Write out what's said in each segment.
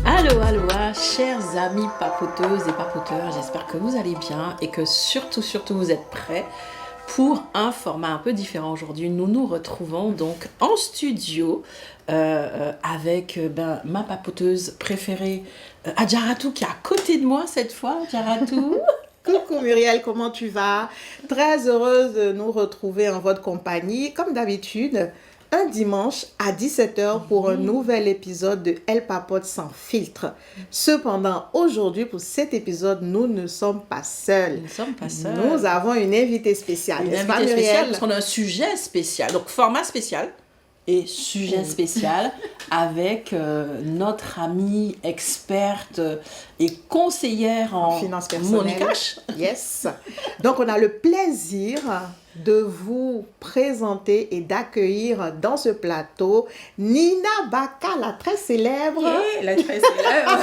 Aloha, chers amis papoteuses et papoteurs, j'espère que vous allez bien et que surtout vous êtes prêts pour un format un peu différent aujourd'hui. Nous nous retrouvons donc en studio avec ma papoteuse préférée, Adjaratou, qui est à côté de moi cette fois. Adjaratou. Coucou Muriel, comment tu vas? Très heureuse de nous retrouver en votre compagnie, comme d'habitude, un dimanche à 17h pour un nouvel épisode de Elle Papote sans filtre. Cependant, aujourd'hui, pour cet épisode, nous ne sommes pas seuls. Nous avons une invitée spéciale. Une invitée spéciale parce qu'on a un sujet spécial, donc format spécial. Et sujet spécial avec notre amie experte et conseillère en finance personnelle. Monica. Yes. Donc, on a le plaisir de vous présenter et d'accueillir dans ce plateau Nina Baka, la très célèbre. Et la très célèbre.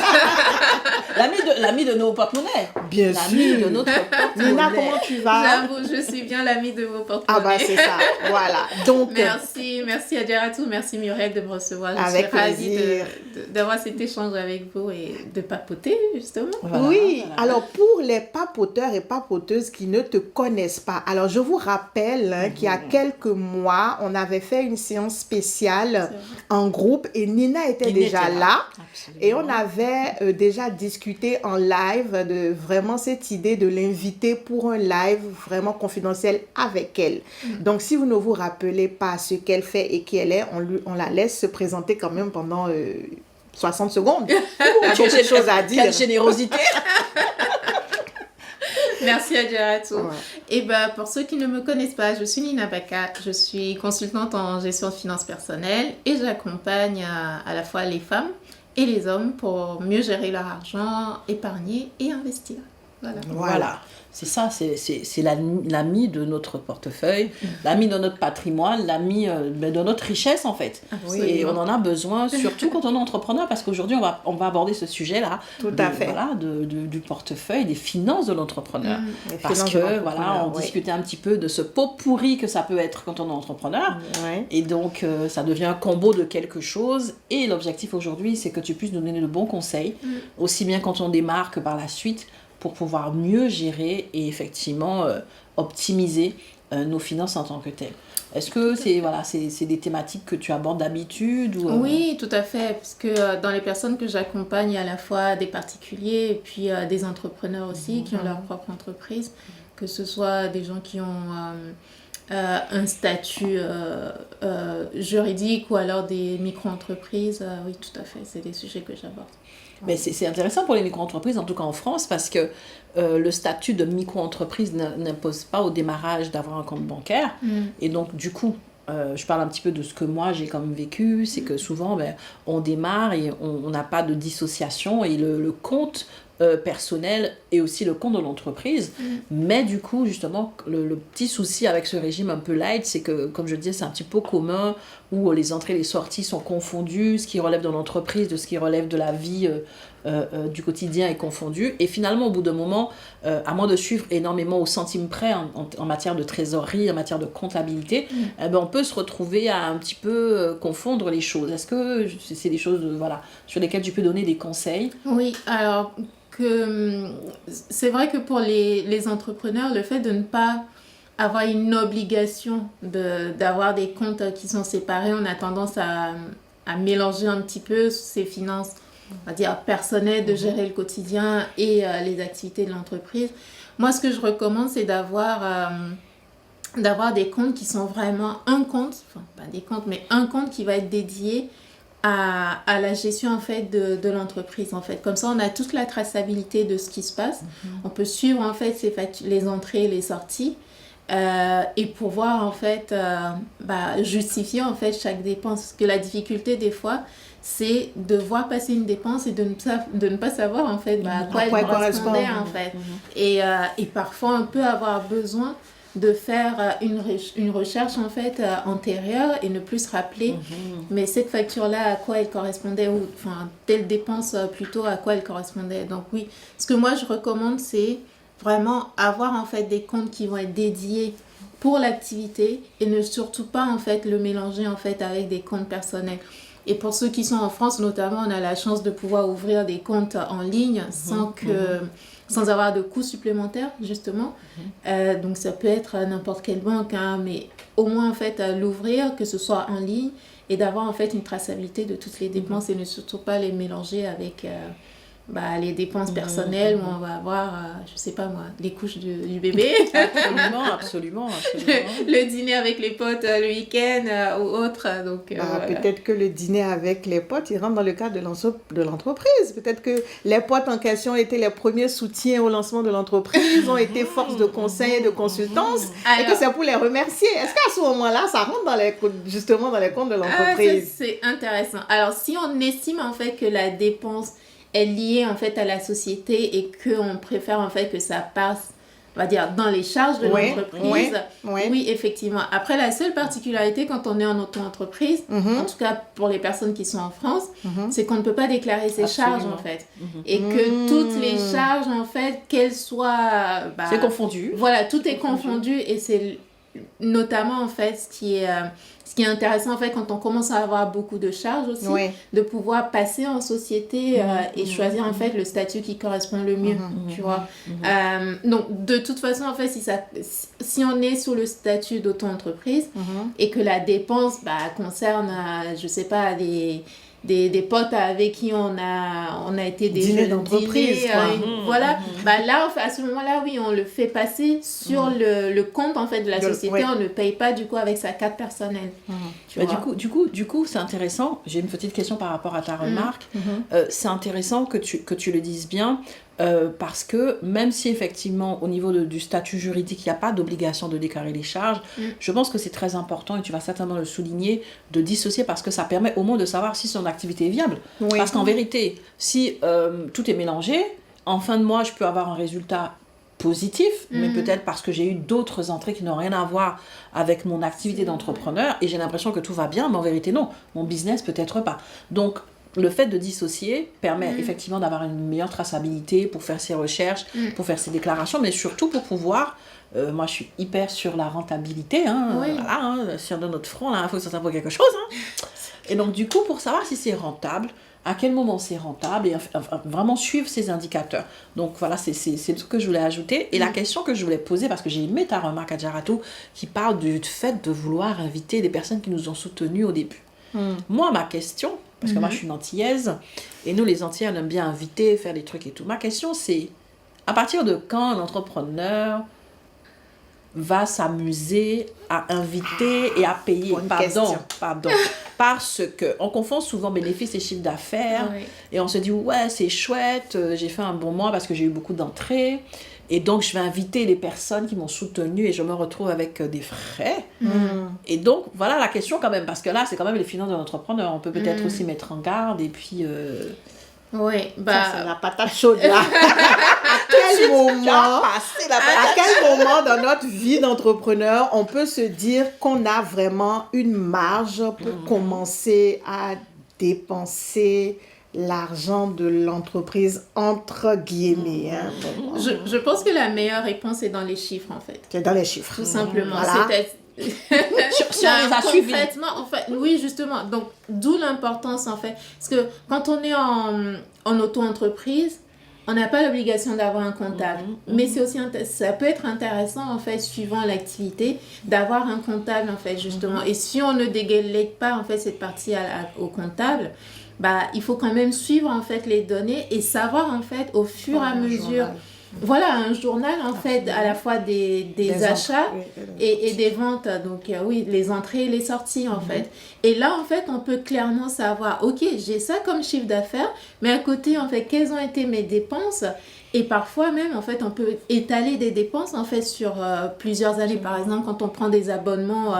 L'amie de nos porte-monnaies. Bien l'amie sûr. de notre porte-monnaie. Nina, comment tu vas? J'avoue, je suis bien l'amie de vos porte-monnaies. Ah bah c'est ça, voilà. Donc, merci Adjaratou, merci Muriel de me recevoir. Je avec suis ravie plaisir. d'avoir cet échange avec vous et de papoter justement. Voilà, oui, voilà. alors pour les papoteurs et papoteuses qui ne te connaissent pas, alors je vous rappelle qu'il y a quelques mois, on avait fait une séance spéciale en groupe et Nina était déjà là. Absolument. Et on avait déjà discuté en live de vraiment cette idée de l'inviter pour un live vraiment confidentiel avec elle. Donc si vous ne vous rappelez pas ce qu'elle fait et qui elle est, on la laisse se présenter quand même pendant 60 secondes. Beaucoup de choses à dire. Quelle générosité. Merci Adjaratou. Ouais. Et pour ceux qui ne me connaissent pas, je suis Nina Baka, je suis consultante en gestion de finances personnelles et j'accompagne à la fois les femmes et les hommes pour mieux gérer leur argent, épargner et investir. Voilà. C'est ça, c'est l'ami de notre portefeuille, l'ami de notre patrimoine, l'ami de notre richesse en fait. Absolument. Et on en a besoin, surtout quand on est entrepreneur, parce qu'aujourd'hui on va aborder ce sujet-là. Tout à fait. Voilà, du portefeuille, des finances de l'entrepreneur. Les Parce finances que de l'entrepreneur, voilà, on ouais. discutait un petit peu de ce pot pourri que ça peut être quand on est entrepreneur. Ouais. Et donc ça devient un combo de quelque chose. Et l'objectif aujourd'hui, c'est que tu puisses nous donner de bons conseils, aussi bien quand on démarre que par la suite, pour pouvoir mieux gérer et effectivement optimiser nos finances en tant que telles. Est-ce que c'est des thématiques que tu abordes d'habitude ou, Oui, tout à fait, parce que dans les personnes que j'accompagne, il y a à la fois des particuliers et puis des entrepreneurs aussi qui ont leur propre entreprise, que ce soit des gens qui ont un statut juridique ou alors des micro-entreprises. Oui, tout à fait, c'est des sujets que j'aborde. Mais c'est intéressant pour les micro-entreprises, en tout cas en France, parce que le statut de micro-entreprise n'impose pas au démarrage d'avoir un compte bancaire. Et donc, du coup, je parle un petit peu de ce que moi j'ai comme vécu, c'est que souvent, on démarre et on n'a pas de dissociation et le compte personnel et aussi le compte de l'entreprise. Mais du coup, justement, le petit souci avec ce régime un peu light, c'est que, comme je le disais, c'est un petit pot commun où les entrées et les sorties sont confondues, ce qui relève de l'entreprise, de ce qui relève de la vie du quotidien est confondu. Et finalement, au bout d'un moment, à moins de suivre énormément au centime près en matière de trésorerie, en matière de comptabilité, on peut se retrouver à un petit peu confondre les choses. Est-ce que c'est des choses sur lesquelles tu peux donner des conseils? Oui, alors c'est vrai que pour les entrepreneurs, le fait de ne pas avoir une obligation d'avoir des comptes qui sont séparés, on a tendance à mélanger un petit peu ses finances, on va dire personnelles, de gérer le quotidien et les activités de l'entreprise. Moi, ce que je recommande, c'est d'avoir des comptes qui sont vraiment un compte, enfin pas des comptes, mais un compte qui va être dédié à la gestion en fait de l'entreprise en fait. Comme ça, on a toute la traçabilité de ce qui se passe. On peut suivre en fait les entrées et les sorties et pouvoir en fait justifier en fait chaque dépense. Parce que la difficulté des fois, c'est de voir passer une dépense et de ne pas savoir en fait à quoi elle correspondait en fait. Et parfois, on peut avoir besoin de faire une recherche en fait antérieure et ne plus se rappeler mais cette facture là à quoi elle correspondait ou enfin telle dépense plutôt à quoi elle correspondait. Donc oui, ce que moi je recommande, c'est vraiment avoir en fait des comptes qui vont être dédiés pour l'activité et ne surtout pas en fait le mélanger en fait avec des comptes personnels. Et pour ceux qui sont en France, notamment, on a la chance de pouvoir ouvrir des comptes en ligne sans avoir de coûts supplémentaires, justement. Donc, ça peut être à n'importe quelle banque, hein, mais au moins, en fait, à l'ouvrir, que ce soit en ligne, et d'avoir, en fait, une traçabilité de toutes les dépenses et ne surtout pas les mélanger avec les dépenses personnelles où on va avoir, je sais pas moi, les couches du bébé. Absolument. Le dîner avec les potes le week-end ou autre. Donc, voilà. Peut-être que le dîner avec les potes, il rentre dans le cadre de l'entreprise. Peut-être que les potes en question étaient les premiers soutiens au lancement de l'entreprise, ont été force de conseil et de consultance, et que c'est pour les remercier. Est-ce qu'à ce moment-là, ça rentre justement dans les comptes de l'entreprise? C'est intéressant. Alors, si on estime en fait que la dépense est liée en fait à la société et qu'on préfère en fait que ça passe, on va dire, dans les charges de l'entreprise, oui, effectivement. Après, la seule particularité quand on est en auto-entreprise, en tout cas pour les personnes qui sont en France, c'est qu'on ne peut pas déclarer ses charges en fait. Et que toutes les charges en fait, qu'elles soient... c'est confondu. Voilà, tout est confondu et c'est notamment en fait ce qui est intéressant en fait quand on commence à avoir beaucoup de charges aussi, de pouvoir passer en société et choisir en fait le statut qui correspond le mieux, tu vois. Donc de toute façon en fait si on est sous le statut d'auto-entreprise et que la dépense concerne je sais pas des potes avec qui on a été dîner d'entreprise, voilà, là à ce moment-là oui on le fait passer sur le compte en fait de la société, on ne paye pas du coup avec sa carte personnelle. Du coup c'est intéressant, j'ai une petite question par rapport à ta remarque. C'est intéressant que tu le dises bien, parce que même si effectivement au niveau du statut juridique il n'y a pas d'obligation de déclarer les charges, je pense que c'est très important, et tu vas certainement le souligner, de dissocier, parce que ça permet au moins de savoir si son activité est viable. Parce qu'en vérité, si tout est mélangé, en fin de mois je peux avoir un résultat positif, mais peut-être parce que j'ai eu d'autres entrées qui n'ont rien à voir avec mon activité d'entrepreneur et j'ai l'impression que tout va bien, mais en vérité non, mon business peut-être pas. Donc le fait de dissocier permet effectivement d'avoir une meilleure traçabilité pour faire ses recherches, pour faire ses déclarations, mais surtout pour pouvoir, moi je suis hyper sur la rentabilité, sur de notre front, il faut que ça serve pour quelque chose. Et donc du coup, pour savoir si c'est rentable, à quel moment c'est rentable, et vraiment suivre ces indicateurs. Donc voilà, c'est ce que je voulais ajouter. Et la question que je voulais poser, parce que j'ai aimé ta remarque, Adjaratou, qui parle du fait de vouloir inviter des personnes qui nous ont soutenus au début. Moi, ma question, parce que moi je suis une Antillaise, et nous les Antillais on aime bien inviter, faire des trucs et tout. Ma question c'est, à partir de quand un entrepreneur va s'amuser à inviter et à payer? Pardon. Parce qu'on confond souvent bénéfices et chiffre d'affaires, et on se dit ouais c'est chouette, j'ai fait un bon mois parce que j'ai eu beaucoup d'entrées, et donc je vais inviter les personnes qui m'ont soutenu et je me retrouve avec des frais. Et donc voilà la question quand même, parce que là c'est quand même les finances de l'entrepreneur, on peut peut-être aussi mettre en garde, et puis c'est la patate chaude là. À quel moment dans notre vie d'entrepreneur on peut se dire qu'on a vraiment une marge pour commencer à dépenser l'argent de l'entreprise entre guillemets? Je pense que la meilleure réponse est dans les chiffres en fait. C'est dans les chiffres. Tout simplement. Voilà. Si on les a suivis. En fait, oui, justement. Donc, d'où l'importance, en fait. Parce que quand on est en auto-entreprise, on n'a pas l'obligation d'avoir un comptable. Mais c'est aussi ça peut être intéressant, en fait, suivant l'activité, d'avoir un comptable, en fait, justement. Et si on ne délègue pas, en fait, cette partie au comptable, il faut quand même suivre, en fait, les données et savoir, en fait, au fur et à mesure... Voilà, un journal en fait, à la fois des achats et des ventes. Donc les entrées et les sorties en fait. Et là en fait, on peut clairement savoir, ok, j'ai ça comme chiffre d'affaires, mais à côté en fait, quelles ont été mes dépenses? Et parfois même en fait, on peut étaler des dépenses en fait sur plusieurs années. Par exemple, quand on prend des abonnements...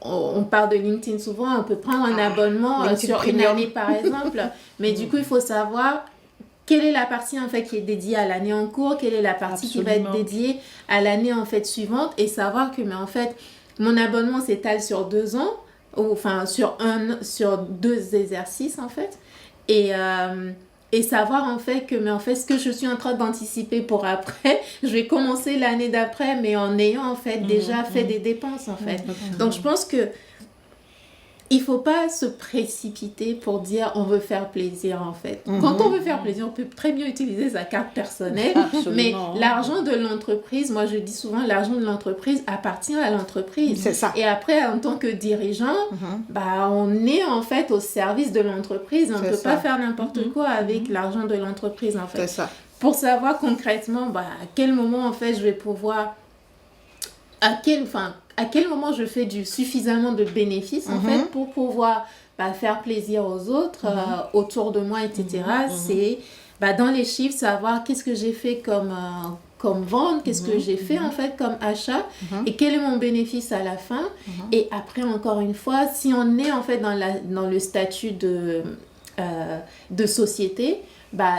on parle de LinkedIn souvent, on peut prendre un abonnement sur une année par exemple. Mais du coup, il faut savoir... quelle est la partie en fait qui est dédiée à l'année en cours, quelle est la partie qui va être dédiée à l'année en fait suivante, et savoir que mais en fait mon abonnement s'étale sur 2 ans, ou enfin sur 2 exercices en fait, et savoir en fait que mais en fait ce que je suis en train d'anticiper pour après, je vais commencer l'année d'après mais en ayant en fait déjà fait des dépenses en fait. Donc je pense que il faut pas se précipiter pour dire on veut faire plaisir en fait. Quand on veut faire plaisir, on peut très bien utiliser sa carte personnelle. Mais l'argent de l'entreprise, moi je dis souvent, l'argent de l'entreprise appartient à l'entreprise. C'est ça. Et après, en tant que dirigeant, on est en fait au service de l'entreprise. On ne peut pas faire n'importe quoi avec l'argent de l'entreprise en fait. C'est ça. Pour savoir concrètement à quel moment en fait je vais pouvoir... à quel moment je fais suffisamment de bénéfices en fait pour pouvoir faire plaisir aux autres autour de moi, etc. C'est dans les chiffres, savoir qu'est-ce que j'ai fait comme vente, qu'est-ce que j'ai fait en fait comme achat et quel est mon bénéfice à la fin. Et après, encore une fois, si on est en fait dans le statut de société,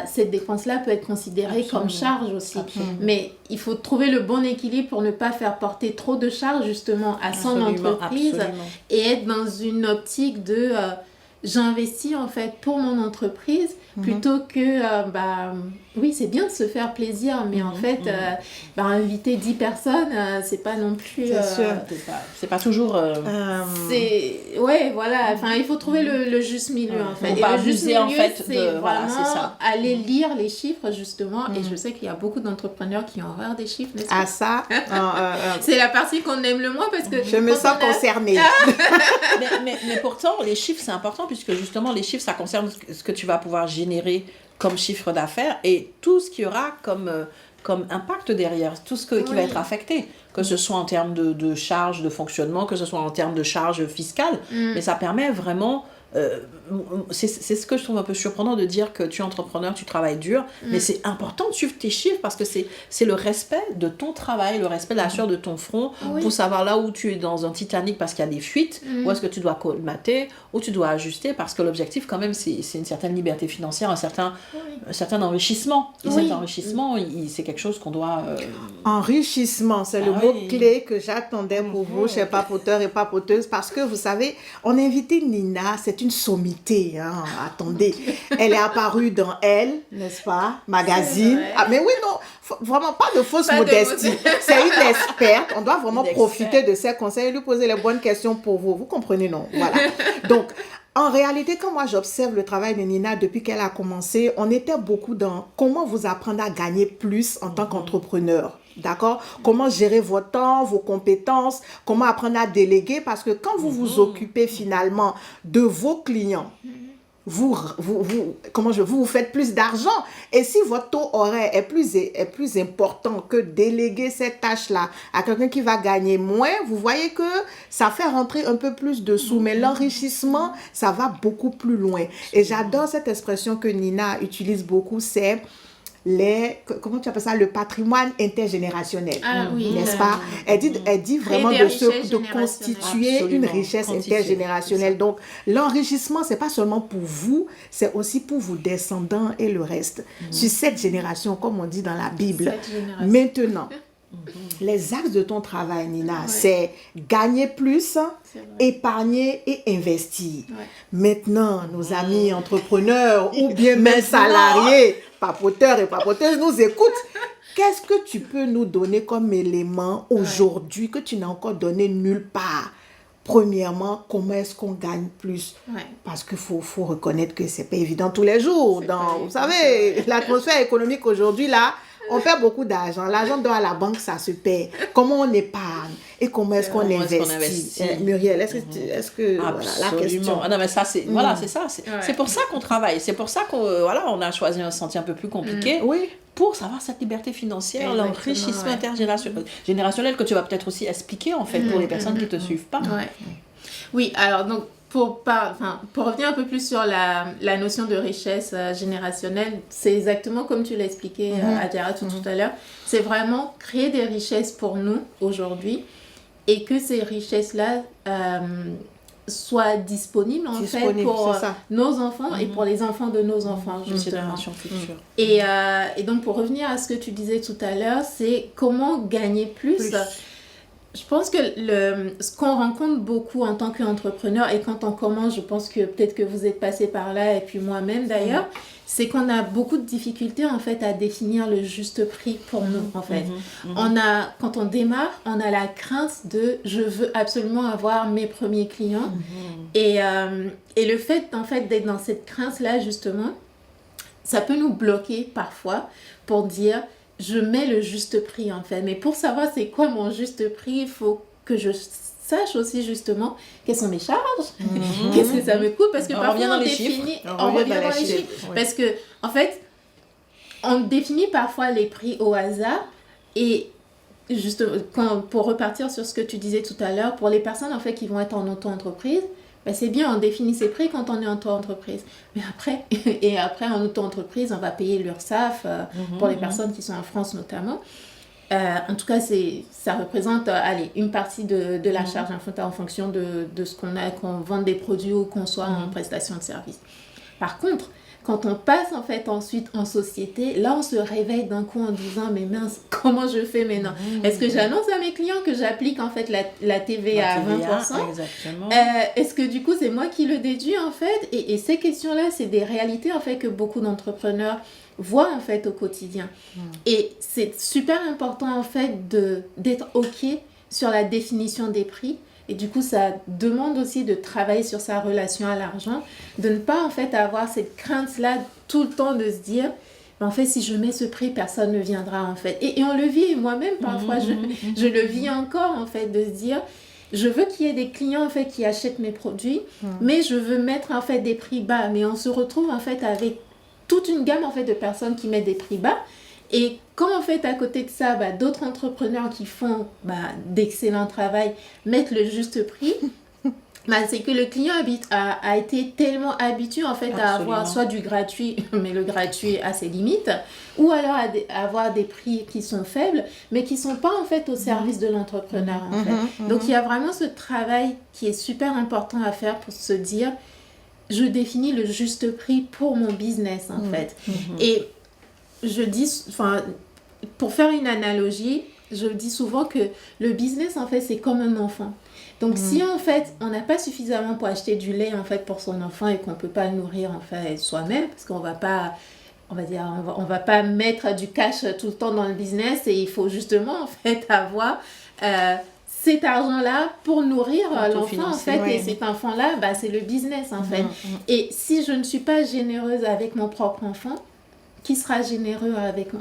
cette dépense-là peut être considérée comme charge aussi. Mais il faut trouver le bon équilibre pour ne pas faire porter trop de charges justement à son entreprise et être dans une optique de j'investis en fait pour mon entreprise plutôt que oui, c'est bien de se faire plaisir, mais en fait inviter 10 personnes, c'est pas non plus c'est pas toujours il faut trouver le juste milieu en fait. Et le juste milieu, en fait, c'est vraiment c'est ça. aller lire les chiffres justement et je sais qu'il y a beaucoup d'entrepreneurs qui ont horreur des chiffres, n'est-ce pas? Ah ça c'est la partie qu'on aime le moins parce que je me sens concernée. mais pourtant les chiffres c'est important puisque justement les chiffres ça concerne ce que tu vas pouvoir générer comme chiffre d'affaires et tout ce qu'il y aura comme impact derrière, tout ce qui va être affecté, que ce soit en termes de charges de fonctionnement, que ce soit en termes de charges fiscales, mais ça permet vraiment... c'est ce que je trouve un peu surprenant de dire que tu es entrepreneur, tu travailles dur, mais c'est important de suivre tes chiffres parce que c'est le respect de ton travail, le respect de la sueur de ton front pour savoir là où tu es dans un Titanic parce qu'il y a des fuites, où est-ce que tu dois colmater, où tu dois ajuster parce que l'objectif quand même c'est une certaine liberté financière, un certain enrichissement. Et cet enrichissement, c'est quelque chose qu'on doit... Enrichissement, c'est le mot-clé que j'attendais pour vous, chers papoteurs et papoteuses, parce que vous savez, on a invité Nina, c'est une sommité, attendez, elle est apparue dans Elle, n'est-ce pas, magazine, mais oui, non, vraiment pas de fausse modestie, c'est une experte, on doit vraiment profiter de ses conseils et lui poser les bonnes questions pour vous comprenez, non, voilà, donc, en réalité, quand moi j'observe le travail de Nina depuis qu'elle a commencé, on était beaucoup dans comment vous apprendre à gagner plus en tant qu'entrepreneur. D'accord? Comment gérer votre temps, vos compétences, comment apprendre à déléguer, parce que quand vous vous occupez finalement de vos clients, vous faites plus d'argent. Et si votre taux horaire est plus important que déléguer cette tâche-là à quelqu'un qui va gagner moins, vous voyez que ça fait rentrer un peu plus de sous. Mais l'enrichissement, ça va beaucoup plus loin. Et j'adore cette expression que Nina utilise beaucoup, c'est comment tu appelles ça, le patrimoine intergénérationnel, n'est-ce pas? Elle dit vraiment de constituer une richesse intergénérationnelle. Donc, l'enrichissement, c'est pas seulement pour vous, c'est aussi pour vos descendants et le reste. Sur cette génération, comme on dit dans la Bible. Maintenant, les axes de ton travail, Nina, c'est gagner plus, épargner et investir. Maintenant, nos amis entrepreneurs ou bien même salariés, papoteurs et papoteuses nous écoutent. Qu'est-ce que tu peux nous donner comme élément aujourd'hui que tu n'as encore donné nulle part? Premièrement, comment est-ce qu'on gagne plus? Parce qu'il faut reconnaître que c'est pas évident tous les jours. Vous savez, l'atmosphère économique aujourd'hui, là, on perd beaucoup d'argent. L'argent doit à la banque, ça se perd. Comment on épargne et comment est-ce qu'on investit? Muriel, est-ce que voilà, la question? Non, mais ça, c'est voilà, c'est ça. C'est pour ça qu'on travaille. C'est pour ça qu'on on a choisi un sentier un peu plus compliqué. Pour savoir cette liberté financière, l'enrichissement intergénérationnel que tu vas peut-être aussi expliquer en fait pour les personnes qui ne te suivent pas. Oui, alors donc pour revenir un peu plus sur la notion de richesse générationnelle, c'est exactement comme tu l'as expliqué Adjara tout à l'heure. C'est vraiment créer des richesses pour nous aujourd'hui et que ces richesses-là soient disponibles en fait pour nos enfants et pour les enfants de nos enfants justement. Et donc pour revenir à ce que tu disais tout à l'heure, c'est comment gagner plus. Je pense que ce qu'on rencontre beaucoup en tant qu'entrepreneur, et quand on commence, je pense que peut-être que vous êtes passé par là, et puis moi-même d'ailleurs, c'est qu'on a beaucoup de difficultés en fait à définir le juste prix pour nous en fait. Quand on démarre, on a la crainte de je veux absolument avoir mes premiers clients. Et le fait en fait d'être dans cette crainte-là justement, ça peut nous bloquer parfois pour dire je mets le juste prix en fait. Mais pour savoir c'est quoi mon juste prix, il faut que je sache aussi justement quelles sont mes charges, qu'est-ce que ça me coûte, parce que parfois on définit, on revient dans les chiffres. Parce que en fait, on définit parfois les prix au hasard et juste pour repartir sur ce que tu disais tout à l'heure, pour les personnes en fait qui vont être en auto-entreprise, ben c'est bien, on définit ses prix quand on est en auto-entreprise. Mais après, en auto-entreprise, on va payer l'URSSAF pour les personnes qui sont en France notamment. En tout cas, ça représente une partie de la charge en fonction de ce qu'on a, qu'on vende des produits ou qu'on soit en prestation de service. Par contre, quand on passe en fait ensuite en société, là on se réveille d'un coup en disant mais mince, comment je fais maintenant? Est-ce que j'annonce à mes clients que j'applique en fait la TVA à 20%? Exactement. Est-ce que du coup c'est moi qui le déduis en fait? Et ces questions-là, c'est des réalités en fait que beaucoup d'entrepreneurs voient en fait au quotidien. Et c'est super important en fait d'être OK sur la définition des prix. Et du coup, ça demande aussi de travailler sur sa relation à l'argent, de ne pas en fait avoir cette crainte-là tout le temps de se dire, en fait, si je mets ce prix, personne ne viendra en fait. Et on le vit, moi-même parfois, je le vis encore en fait, de se dire, je veux qu'il y ait des clients en fait qui achètent mes produits, mais je veux mettre en fait des prix bas. Mais on se retrouve en fait avec toute une gamme en fait de personnes qui mettent des prix bas. Et quand en fait à côté de ça, d'autres entrepreneurs qui font d'excellent travail mettent le juste prix, c'est que le client a été tellement habitué en fait à avoir soit du gratuit, mais le gratuit a ses limites, ou alors à avoir des prix qui sont faibles, mais qui ne sont pas en fait au service de l'entrepreneur en fait. Donc il y a vraiment ce travail qui est super important à faire pour se dire, je définis le juste prix pour mon business en fait. Et je dis, pour faire une analogie, je dis souvent que le business, en fait, c'est comme un enfant. Donc, si, en fait, on n'a pas suffisamment pour acheter du lait, en fait, pour son enfant et qu'on ne peut pas le nourrir, en fait, soi-même, parce qu'on va pas, on va pas mettre du cash tout le temps dans le business et il faut justement, en fait, avoir cet argent-là pour nourrir l'enfant, en fait, et cet enfant-là, c'est le business, en fait. Et si je ne suis pas généreuse avec mon propre enfant, qui sera généreux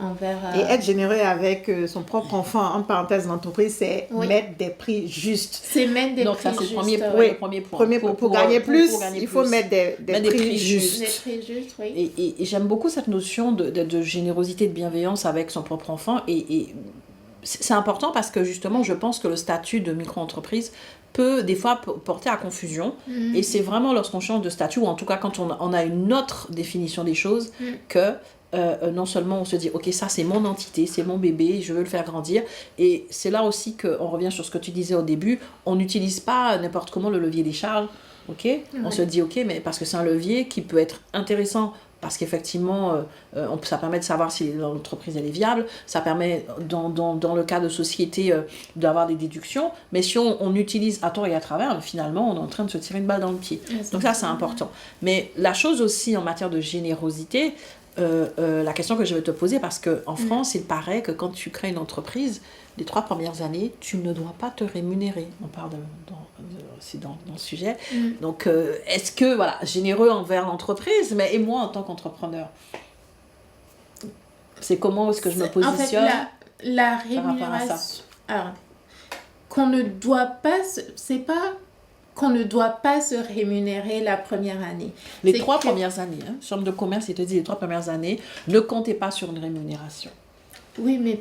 envers... Et être généreux avec son propre enfant, en parenthèse d'entreprise, c'est mettre des prix justes. C'est mettre des prix justes. Donc ça, c'est le premier point. Pour gagner plus, il faut mettre des prix justes. Des prix justes, oui. Et j'aime beaucoup cette notion de générosité, de bienveillance avec son propre enfant. Et c'est important parce que justement, je pense que le statut de micro-entreprise peut des fois porter à confusion. Et c'est vraiment lorsqu'on change de statut, ou en tout cas quand on a une autre définition des choses, que... non seulement on se dit ok, ça c'est mon entité, c'est mon bébé, je veux le faire grandir, et c'est là aussi qu'on revient sur ce que tu disais au début, on n'utilise pas n'importe comment le levier des charges, on se dit ok, mais parce que c'est un levier qui peut être intéressant parce qu'effectivement ça permet de savoir si l'entreprise elle est viable, ça permet dans le cas de société d'avoir des déductions, mais si on utilise à tort et à travers, finalement on est en train de se tirer une balle dans le pied. Donc ça c'est important. Mais la chose aussi en matière de générosité, la question que je vais te poser, parce qu'en France, il paraît que quand tu crées une entreprise, les 3 premières années, tu ne dois pas te rémunérer. On parle aussi dans le sujet. Donc, est-ce que, généreux envers l'entreprise, mais et moi en tant qu'entrepreneur, c'est comment est-ce que je me positionne? En fait, la rémunération, alors, qu'on ne doit pas, c'est pas... qu'on ne doit pas se rémunérer la première année. Les 3 premières années, chambre de commerce, il te dit les 3 premières années, ne comptez pas sur une rémunération. Oui, mais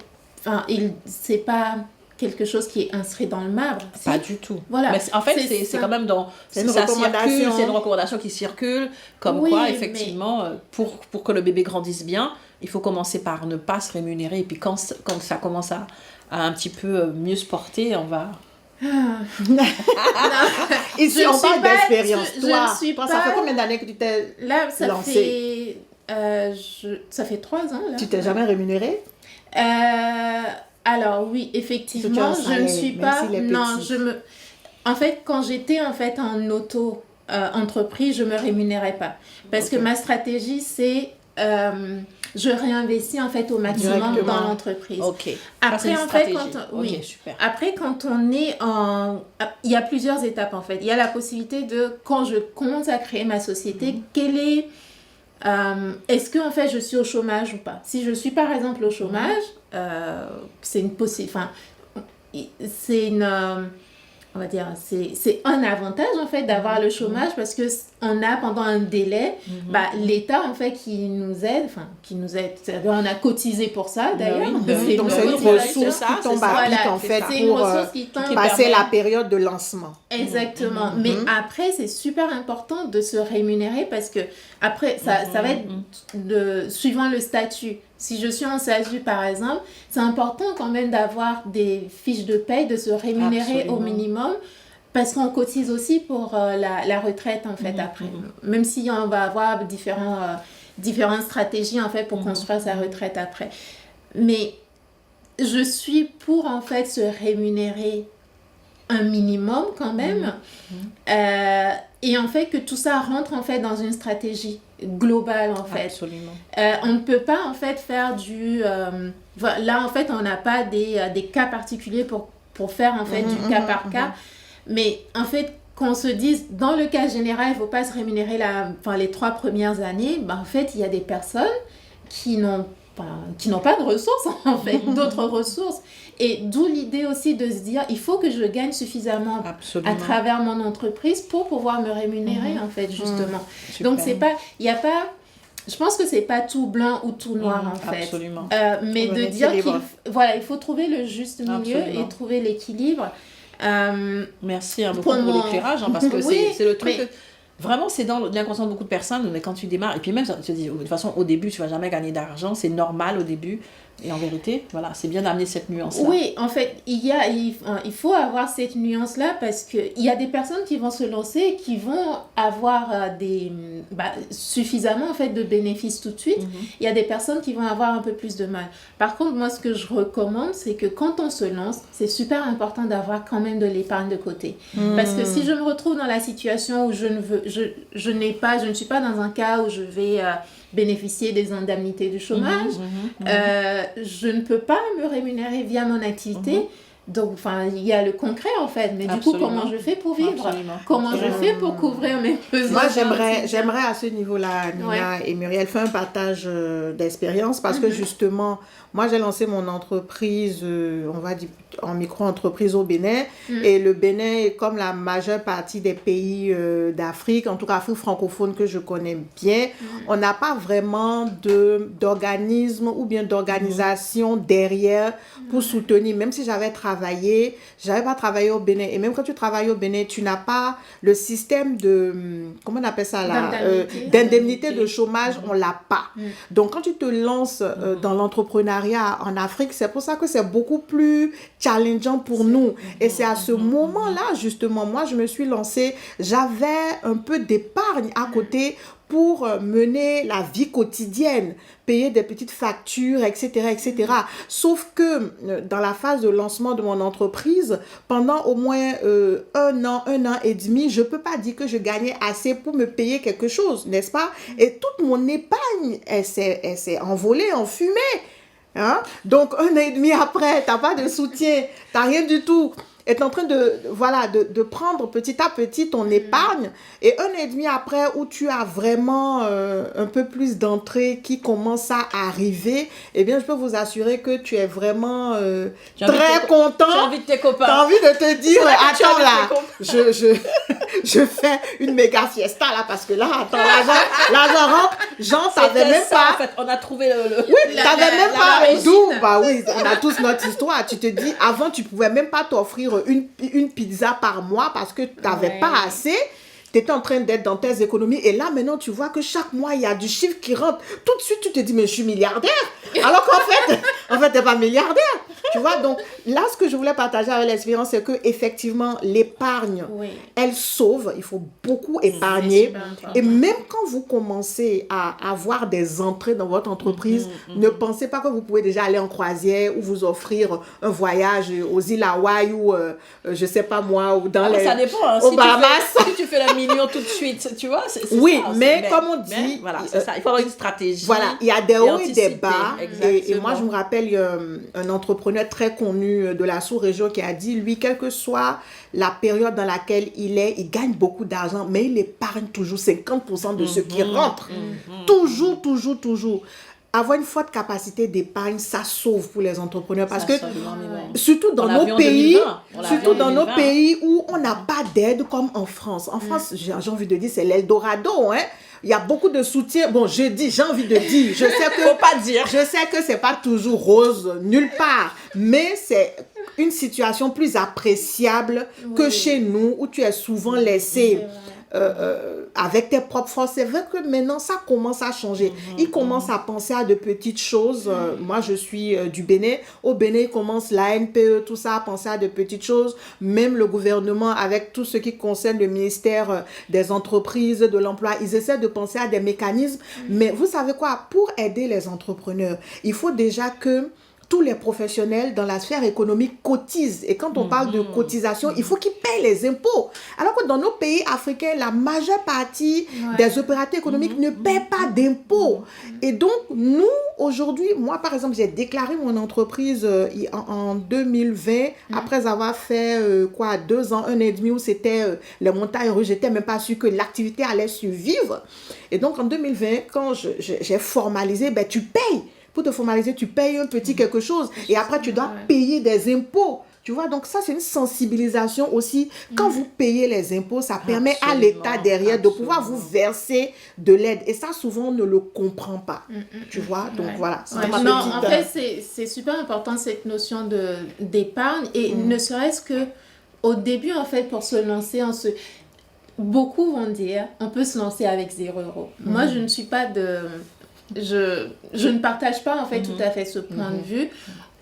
c'est pas quelque chose qui est inscrit dans le marbre. Pas du tout. Voilà. Mais en fait, c'est quand même c'est une recommandation qui circule, comme quoi, effectivement, pour que le bébé grandisse bien, il faut commencer par ne pas se rémunérer, et puis quand ça commence à un petit peu mieux se porter, on va... Ici on parle d'expérience. Toi, ça fait combien d'années que tu t'es lancée? Ça fait 3 ans là. Tu t'es jamais rémunérée? À Alors oui, effectivement, je ne suis pas... Non, En fait, quand j'étais en auto-entreprise, je ne me rémunérais pas. Parce que ma stratégie, c'est... je réinvestis en fait au maximum dans l'entreprise. Ok. Après, en fait, super. Après, quand on est il y a plusieurs étapes en fait. Il y a la possibilité de, quand je commence à créer ma société, est-ce que en fait je suis au chômage ou pas? Si je suis par exemple au chômage, c'est une on va dire, c'est un avantage en fait d'avoir le chômage parce que on a pendant un délai, l'État en fait qui nous aide, c'est-à-dire on a cotisé pour ça d'ailleurs. Donc c'est une ressource qui tombe à pic en fait pour passer la période de lancement. Exactement. Mais après c'est super important de se rémunérer parce que après ça va être suivant le statut. Si je suis en SASU, par exemple, c'est important quand même d'avoir des fiches de paye, de se rémunérer au minimum, parce qu'on cotise aussi pour la retraite, en fait, après. Même si on va avoir différentes stratégies, en fait, pour construire sa retraite après. Mais je suis pour, en fait, se rémunérer un minimum quand même. Et en fait, que tout ça rentre, en fait, dans une stratégie global en fait. Absolument. On ne peut pas en fait faire là en fait on n'a pas des cas particuliers pour faire en fait du cas par cas. Mais en fait qu'on se dise dans le cas général il ne faut pas se rémunérer les 3 premières années, en fait il y a des personnes qui n'ont pas de ressources en fait, d'autres ressources. Et d'où l'idée aussi de se dire, il faut que je gagne suffisamment à travers mon entreprise pour pouvoir me rémunérer en fait, justement. Donc je pense que c'est pas tout blanc ou tout noir en fait. Absolument. Mais de dire il faut trouver le juste milieu et trouver l'équilibre. Merci beaucoup pour l'éclairage, parce que c'est le truc... Vraiment, c'est dans l'inconscient de beaucoup de personnes, mais quand tu démarres, et puis même, tu te dis, de toute façon, au début, tu ne vas jamais gagner d'argent, c'est normal au début, et en vérité, voilà, c'est bien d'amener cette nuance-là. Oui, en fait, il faut avoir cette nuance-là, parce qu'il y a des personnes qui vont se lancer et qui vont avoir suffisamment, en fait, de bénéfices tout de suite. Il y a des personnes qui vont avoir un peu plus de mal. Par contre, moi, ce que je recommande, c'est que quand on se lance, c'est super important d'avoir quand même de l'épargne de côté. Parce que si je me retrouve dans la situation où je ne suis pas dans un cas où je vais bénéficier des indemnités du chômage, je ne peux pas me rémunérer via mon activité. Donc, il y a le concret en fait, mais du coup, comment je fais pour vivre? Comment je fais pour couvrir mes besoins? Moi, j'aimerais à ce niveau-là, Nina et Muriel, faire un partage d'expérience parce que justement, moi, j'ai lancé mon entreprise, on va dire, en micro-entreprise au Bénin. Et le Bénin, comme la majeure partie des pays d'Afrique, en tout cas Afrique francophone que je connais bien, on n'a pas vraiment d'organisme ou bien d'organisation derrière pour soutenir. Même si j'avais pas travaillé au Bénin. Et même quand tu travailles au Bénin, tu n'as pas le système comment on appelle ça là, d'indemnité de chômage, on l'a pas. Donc quand tu te lances dans l'entrepreneuriat en Afrique, c'est pour ça que c'est beaucoup plus challengeant pour nous. Et c'est à ce moment-là, justement, moi, je me suis lancée, j'avais un peu d'épargne à côté pour mener la vie quotidienne, payer des petites factures, etc., etc. Sauf que dans la phase de lancement de mon entreprise, pendant au moins 1 an et demi, je ne peux pas dire que je gagnais assez pour me payer quelque chose, n'est-ce pas? Et toute mon épargne, elle s'est envolée en fumée. Donc 1 an et demi après, tu n'as pas de soutien, tu n'as rien du tout. Est en train de prendre petit à petit ton épargne, et 1 an et demi après où tu as vraiment un peu plus d'entrée qui commence à arriver, eh bien je peux vous assurer que tu es vraiment très content. J'ai envie de tes copains. Tu as envie de te dire, attends là, je fais une méga fiesta là, parce que là, attends, l'argent rentre, Jean, t'avais même pas. En fait, on a trouvé le... Oui, t'avais même pas. D'où, oui, on a tous notre histoire. Tu te dis, avant, tu pouvais même pas t'offrir une pizza par mois parce que tu n'avais pas assez. Tu étais en train d'être dans tes économies, et là maintenant tu vois que chaque mois il y a du chiffre qui rentre. Tout de suite tu te dis, mais je suis milliardaire, alors qu'en fait tu n'es pas milliardaire. Tu vois, donc là, ce que je voulais partager avec l'expérience, c'est que effectivement l'épargne, elle sauve. Il faut beaucoup épargner. Et même quand vous commencez à avoir des entrées dans votre entreprise, ne pensez pas que vous pouvez déjà aller en croisière ou vous offrir un voyage aux îles Hawaï ou, je sais pas moi, ou dans les... Ça dépend, hein, au Bahamas. Si tu fais le million tout de suite, tu vois, c'est oui, ça, mais comme on dit... voilà, c'est ça. Il faut avoir une stratégie. Voilà, il y a des hauts et des bas. Et moi, je me rappelle, il y a un entrepreneur très connu de la sous-région qui a dit, lui, quelle que soit la période dans laquelle il est, il gagne beaucoup d'argent, mais il épargne toujours 50% de ce qui rentre. Toujours. Avoir une forte capacité d'épargne, ça sauve pour les entrepreneurs parce que surtout dans nos pays, où on n'a pas d'aide comme en France. En France, j'ai envie de dire, c'est l'Eldorado, hein. Il y a beaucoup de soutien. Bon, j'ai envie de dire, je sais que faut pas dire. Je sais que c'est pas toujours rose nulle part, mais c'est une situation plus appréciable que chez nous où tu es souvent laissé avec tes propres forces. C'est vrai que maintenant ça commence à changer. Ils commencent à penser à de petites choses. Moi je suis du Bénin. Au Bénin ils commencent la NPE, tout ça, à penser à de petites choses. Même le gouvernement avec tout ce qui concerne le ministère des entreprises, de l'emploi, ils essaient de penser à des mécanismes. Mais vous savez quoi? Pour aider les entrepreneurs, il faut déjà que tous les professionnels dans la sphère économique cotisent. Et quand on parle de cotisation, il faut qu'ils payent les impôts. Alors que dans nos pays africains, la majeure partie des opérateurs économiques ne paient pas d'impôts. Et donc, nous, aujourd'hui, moi, par exemple, j'ai déclaré mon entreprise en 2020, après avoir fait 2 ans, 1 an et demi, où c'était les montagnes russes. J'étais même pas sûre que l'activité allait survivre. Et donc, en 2020, quand j'ai formalisé, tu payes. Pour te formaliser, tu payes un petit quelque chose et après, tu dois payer des impôts. Tu vois, donc ça, c'est une sensibilisation aussi. Quand vous payez les impôts, ça permet à l'État derrière de pouvoir vous verser de l'aide. Et ça, souvent, on ne le comprend pas. Tu vois, donc voilà. En fait, c'est super important cette notion d'épargne et ne serait-ce que au début, en fait, pour se lancer, beaucoup vont dire, on peut se lancer avec 0 €. Moi, je ne suis pas je ne partage pas en fait tout à fait ce point de vue.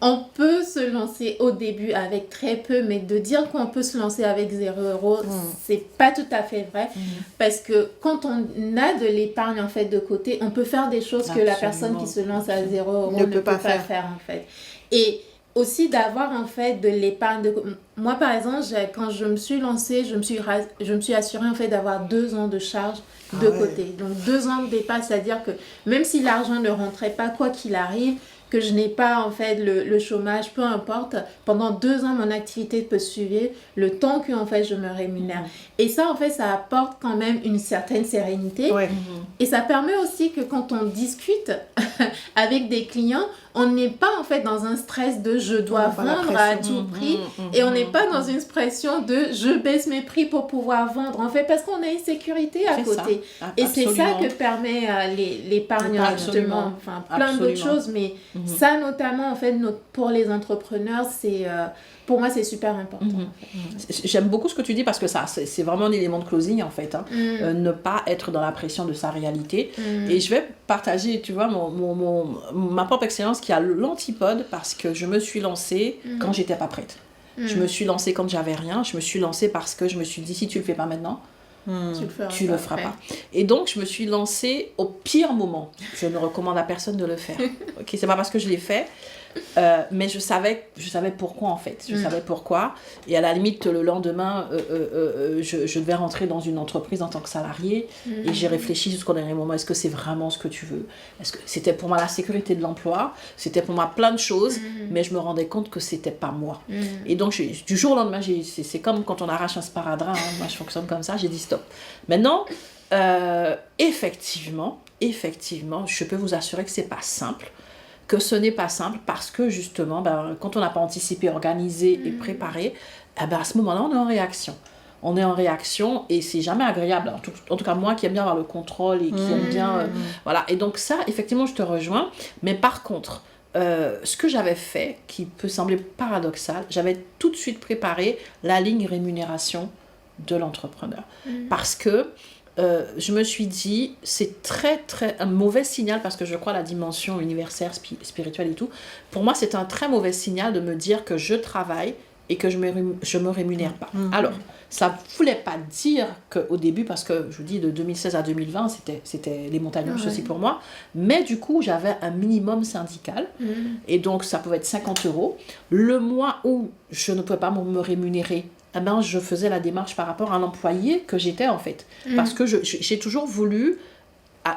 On peut se lancer au début avec très peu, mais de dire qu'on peut se lancer avec 0 €, c'est pas tout à fait vrai. Parce que quand on a de l'épargne en fait de côté, on peut faire des choses que la personne qui se lance à 0 € ne peut pas faire en fait. Et aussi d'avoir en fait de l'épargne. Moi par exemple, quand je me suis lancée, je me suis assurée en fait d'avoir 2 ans de charge de côté. Donc 2 ans de départ, c'est-à-dire que même si l'argent ne rentrait pas, quoi qu'il arrive, que je n'ai pas en fait le chômage, peu importe, pendant 2 ans mon activité peut suivre le temps que en fait je me rémunère. Et ça en fait ça apporte quand même une certaine sérénité. Et ça permet aussi que quand on discute avec des clients, on n'est pas en fait dans un stress de je dois vendre à tout prix et on n'est pas dans une pression de je baisse mes prix pour pouvoir vendre en fait parce qu'on a une sécurité à côté. Et c'est ça que permet l'épargne justement, enfin plein d'autres choses, mais ça notamment en fait pour les entrepreneurs c'est pour moi c'est super important. J'aime beaucoup ce que tu dis parce que ça c'est vraiment un élément de closing en fait, ne pas être dans la pression de sa réalité. Et je vais partager, tu vois, ma propre expérience qui a l'antipode parce que je me suis lancée quand j'étais pas prête. Je me suis lancée quand j'avais rien. Je me suis lancée parce que je me suis dit si tu le fais pas maintenant, tu le feras pas. Et donc je me suis lancée au pire moment. Je ne recommande à personne de le faire. Ok, c'est pas parce que je l'ai fait. Mais je savais pourquoi en fait. Je savais pourquoi. Et à la limite, le lendemain, je devais rentrer dans une entreprise en tant que salarié. Et j'ai réfléchi jusqu'au dernier moment. Est-ce que c'est vraiment ce que tu veux? Est-ce que c'était pour moi la sécurité de l'emploi? C'était pour moi plein de choses. Mais je me rendais compte que c'était pas moi. Et donc, du jour au lendemain, c'est comme quand on arrache un sparadrap. Hein. Moi, je fonctionne comme ça. J'ai dit stop. Maintenant, effectivement, je peux vous assurer que c'est pas simple. Que ce n'est pas simple parce que justement, quand on n'a pas anticipé, organisé et préparé, à ce moment-là, on est en réaction. On est en réaction et c'est jamais agréable. En tout cas, moi qui aime bien avoir le contrôle et qui aime bien... voilà. Et donc ça, effectivement, je te rejoins. Mais par contre, ce que j'avais fait, qui peut sembler paradoxal, j'avais tout de suite préparé la ligne rémunération de l'entrepreneur. Parce que je me suis dit, c'est un mauvais signal, parce que je crois à la dimension universelle, spirituelle et tout. Pour moi, c'est un très mauvais signal de me dire que je travaille et que je me rémunère pas. Alors, ça ne voulait pas dire qu'au début, parce que je vous dis, de 2016 à 2020, c'était les montagnes russes aussi pour moi, mais du coup, j'avais un minimum syndical, et donc ça pouvait être 50 €. Le mois où je ne pouvais pas me rémunérer, eh ben, je faisais la démarche par rapport à l'employé que j'étais, en fait. Parce que j'ai toujours voulu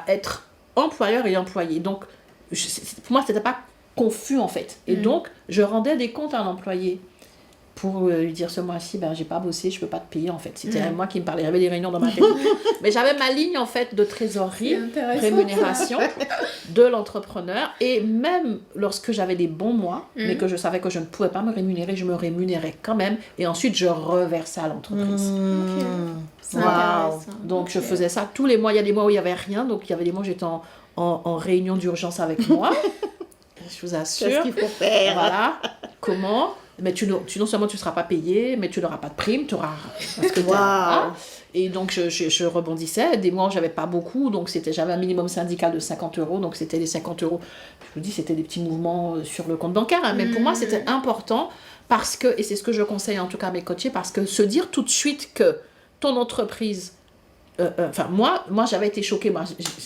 être employeur et employé. Donc, pour moi, ce n'était pas confus, en fait. Et donc, je rendais des comptes à l'employé pour lui dire ce mois-ci, ben, j'ai pas bossé, je peux pas te payer, en fait. C'était moi qui me parlais, j'avais des réunions dans ma tête. Mais j'avais ma ligne, en fait, de trésorerie, rémunération de l'entrepreneur. Et même lorsque j'avais des bons mois, mais que je savais que je ne pouvais pas me rémunérer, je me rémunérais quand même. Et ensuite, je reversais à l'entreprise. C'est intéressant. Donc, je faisais ça tous les mois. Il y a des mois où il n'y avait rien. Donc, il y avait des mois où j'étais en réunion d'urgence avec moi. Je vous assure. C'est ce qu'il faut faire. Voilà. Comment ? Mais non seulement tu ne seras pas payé, mais tu n'auras pas de prime, tu auras... Parce que et donc, je rebondissais. Des mois où je n'avais pas beaucoup, donc j'avais un minimum syndical de 50 €, donc c'était les 50 €. Je vous dis, c'était des petits mouvements sur le compte bancaire, hein, mais pour moi, c'était important parce que, et c'est ce que je conseille en tout cas à mes coachés, parce que se dire tout de suite que ton entreprise... moi j'avais été choquée,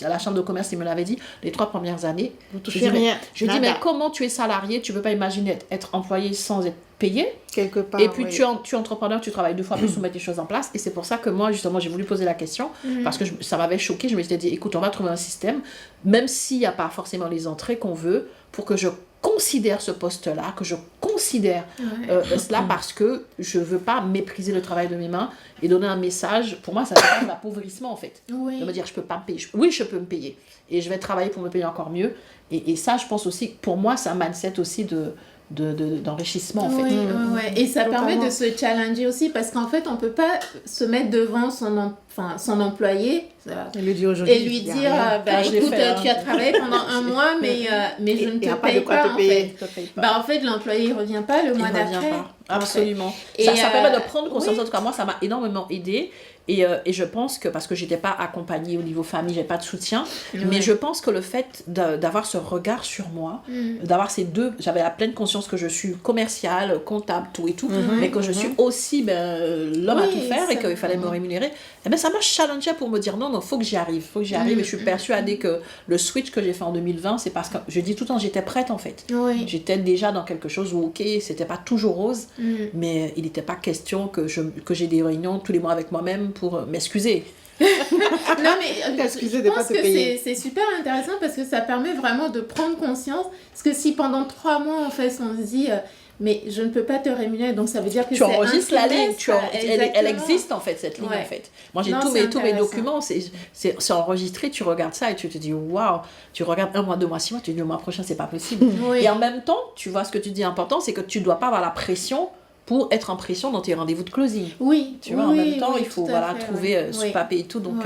à la chambre de commerce, ils me l'avaient dit, les 3 premières années, vous touchez rien. Je dis, mais comment tu es salarié, tu ne peux pas imaginer être employé sans être payé. Quelque part, et puis tu es entrepreneur, tu travailles 2 fois plus pour mettre les choses en place, et c'est pour ça que moi justement j'ai voulu poser la question, parce que ça m'avait choquée. Je me suis dit, écoute, on va trouver un système, même s'il n'y a pas forcément les entrées qu'on veut, pour que je considère ce poste-là, que je considère cela, parce que je ne veux pas mépriser le travail de mes mains et donner un message. Pour moi, ça fait un appauvrissement, en fait. De me dire, je ne peux pas me payer. Oui, je peux me payer. Et je vais travailler pour me payer encore mieux. Et ça, je pense aussi, pour moi, c'est un mindset aussi d'enrichissement, en fait. Et ça permet de se challenger aussi, parce qu'en fait, on ne peut pas se mettre devant son employé et lui dire aujourd'hui, écoute, tu as travaillé pendant un mois, mais je ne te paye pas, en fait. En fait, l'employé ne revient pas le mois d'après. Absolument. Ça permet de prendre conscience. En tout cas, moi, ça m'a énormément aidée. Et je pense que, parce que je n'étais pas accompagnée au niveau famille, je n'avais pas de soutien, mais je pense que le fait d'avoir ce regard sur moi, d'avoir ces deux, j'avais la pleine conscience que je suis commerciale, comptable, tout et tout, mais que je suis aussi l'homme à tout faire et qu'il fallait me rémunérer, et ça m'a challengée pour me dire non, il faut que j'y arrive, et je suis persuadée que le switch que j'ai fait en 2020, c'est parce que, je dis tout le temps, j'étais prête en fait. J'étais déjà dans quelque chose où, ok, c'était pas toujours rose, mais il n'était pas question que j'ai des réunions tous les mois avec moi-même pour m'excuser. Non, mais je pense que c'est super intéressant, parce que ça permet vraiment de prendre conscience. Parce que si pendant 3 mois, en fait, on se dit mais je ne peux pas te rémunérer, donc ça veut dire que tu enregistres la ligne, elle existe en fait, cette ligne en fait. Moi j'ai tous mes documents, c'est enregistré, tu regardes ça et tu te dis waouh, tu regardes 1 mois, 2 mois, 6 mois, tu te dis le mois prochain c'est pas possible. Et en même temps, tu vois ce que tu dis important, c'est que tu dois pas avoir la pression pour être en pression dans tes rendez-vous de closing. Tu vois, en même temps, il faut trouver ce papier et tout. Donc,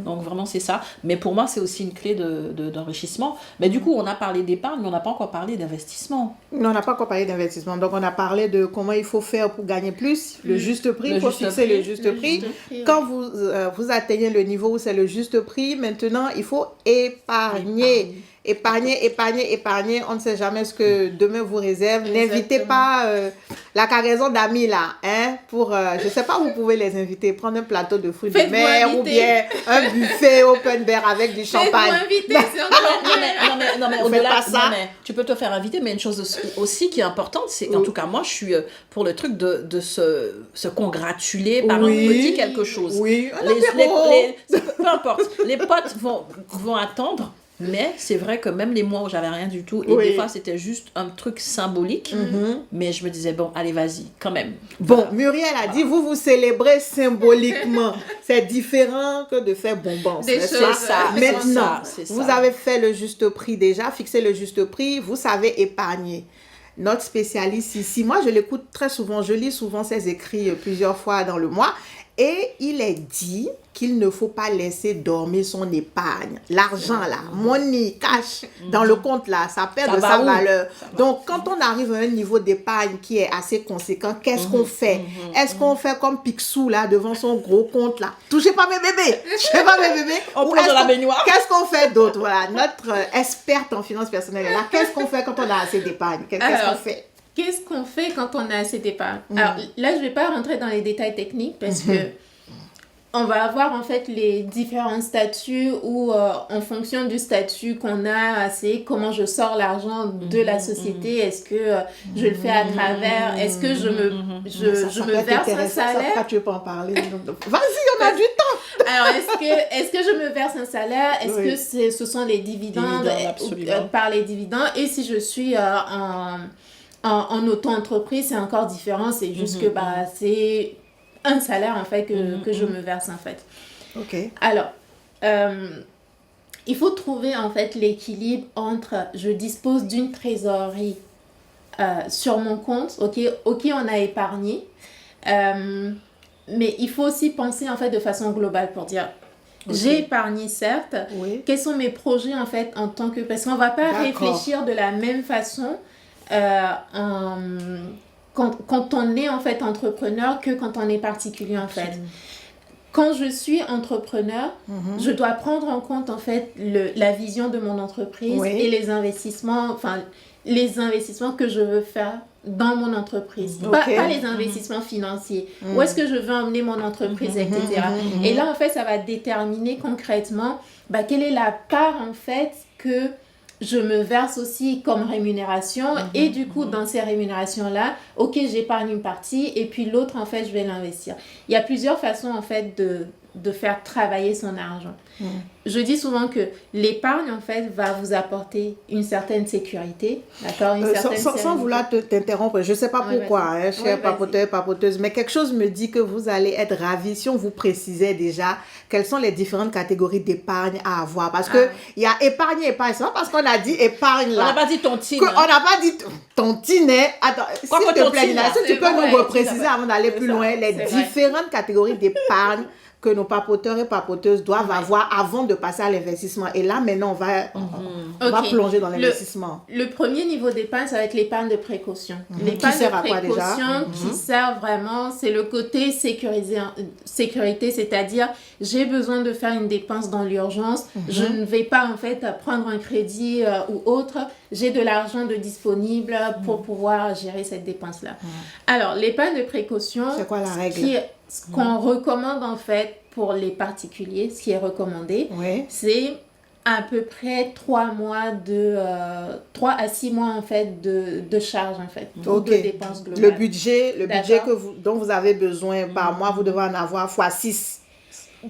donc vraiment, c'est ça. Mais pour moi, c'est aussi une clé d'enrichissement. Mais du coup, on a parlé d'épargne, mais on n'a pas encore parlé d'investissement. Non, on n'a pas encore parlé d'investissement. Donc, on a parlé de comment il faut faire pour gagner plus, le juste prix, il faut fixer le juste prix. Quand vous atteignez le niveau où c'est le juste prix, maintenant, il faut épargner. Épargner, on ne sait jamais ce que demain vous réserve. N'invitez pas la cargaison d'amis là, pour, je sais pas, vous pouvez les inviter, prendre un plateau de fruits de mer ou bien un buffet open bar avec du champagne. Non mais au-delà de ça, tu peux te faire inviter, mais une chose aussi qui est importante, c'est, en tout cas moi je suis pour le truc de se congratuler par un petit quelque chose. Peu importe, les potes vont attendre. Mais c'est vrai que même les mois où j'avais rien du tout, et des fois c'était juste un truc symbolique, mais je me disais, bon, allez, vas-y, quand même. Bon, Muriel a dit, vous célébrez symboliquement. C'est différent que de faire bonbons. C'est ça. Maintenant, vous avez fait le juste prix déjà, fixé le juste prix, vous savez épargner. Notre spécialiste ici, moi je l'écoute très souvent, je lis souvent ses écrits plusieurs fois dans le mois. Et il est dit qu'il ne faut pas laisser dormir son épargne. L'argent là, money, cash, dans le compte là, ça perd de sa valeur. Donc, quand on arrive à un niveau d'épargne qui est assez conséquent, qu'est-ce qu'on fait? Est-ce qu'on fait comme Picsou là, devant son gros compte là? Touchez pas mes bébés! Touchez pas mes bébés! On plonge dans la baignoire. Qu'est-ce qu'on fait d'autre? Voilà, notre experte en finances personnelles est là. Qu'est-ce qu'on fait quand on a assez d'épargne? Qu'est-ce qu'on fait? Qu'est-ce qu'on fait quand on a assez d'épargne? Alors là, je vais pas rentrer dans les détails techniques parce que on va avoir en fait les différents statuts où en fonction du statut qu'on a assez, comment je sors l'argent de la société, est-ce que je le fais à travers, est-ce que je me verse un salaire? Pourquoi tu veux pas en parler? Vas-y, on a du temps! Alors, est-ce que je me verse un salaire? Est-ce que ce sont les dividendes, par les dividendes? Et si je suis en auto-entreprise, c'est encore différent, c'est juste que c'est un salaire en fait que je me verse en fait. Ok. Alors, il faut trouver en fait l'équilibre entre je dispose d'une trésorerie sur mon compte, ok, on a épargné, mais il faut aussi penser en fait de façon globale pour dire j'ai épargné certes, quels sont mes projets en fait en tant que, parce qu'on va pas réfléchir de la même façon quand on est en fait entrepreneur que quand on est particulier en fait. Quand je suis entrepreneur, je dois prendre en compte en fait la vision de mon entreprise et les investissements que je veux faire dans mon entreprise. Pas les investissements financiers. Où est-ce que je veux emmener mon entreprise, etc. Et là en fait, ça va déterminer concrètement quelle est la part en fait que je me verse aussi comme rémunération et du coup dans ces rémunérations là j'épargne une partie et puis l'autre en fait je vais l'investir. Il y a plusieurs façons en fait de faire travailler son argent. Je dis souvent que l'épargne en fait va vous apporter une certaine sécurité, d'accord, sans vouloir t'interrompre, je sais pas pourquoi, chers papoteurs et papoteuses, mais quelque chose me dit que vous allez être ravis si on vous précisait déjà quelles sont les différentes catégories d'épargne à avoir, parce que il y a épargne, c'est pas parce qu'on a dit épargne là. On n'a pas dit tontine. On n'a pas dit tontine. Attends, s'il te plaît, Nina, si tu peux nous repréciser avant d'aller plus loin les différentes catégories d'épargne que nos papoteurs et papoteuses doivent avoir avant de passer à l'investissement. Et là, maintenant, on va plonger dans l'investissement. Le premier niveau d'épargne, ça va être l'épargne de précaution. L'épargne de précaution qui sert vraiment, c'est le côté sécurité, c'est-à-dire j'ai besoin de faire une dépense dans l'urgence. Je ne vais pas en fait prendre un crédit ou autre. J'ai de l'argent de disponible pour pouvoir gérer cette dépense-là. Alors, l'épargne de précaution, c'est quoi la règle? Ce qu'on recommande en fait pour les particuliers, ce qui est recommandé, c'est à peu près 3 à 6 mois en fait de charges en fait, de dépenses globales. Le budget dont vous avez besoin par mois, vous devez en avoir x6.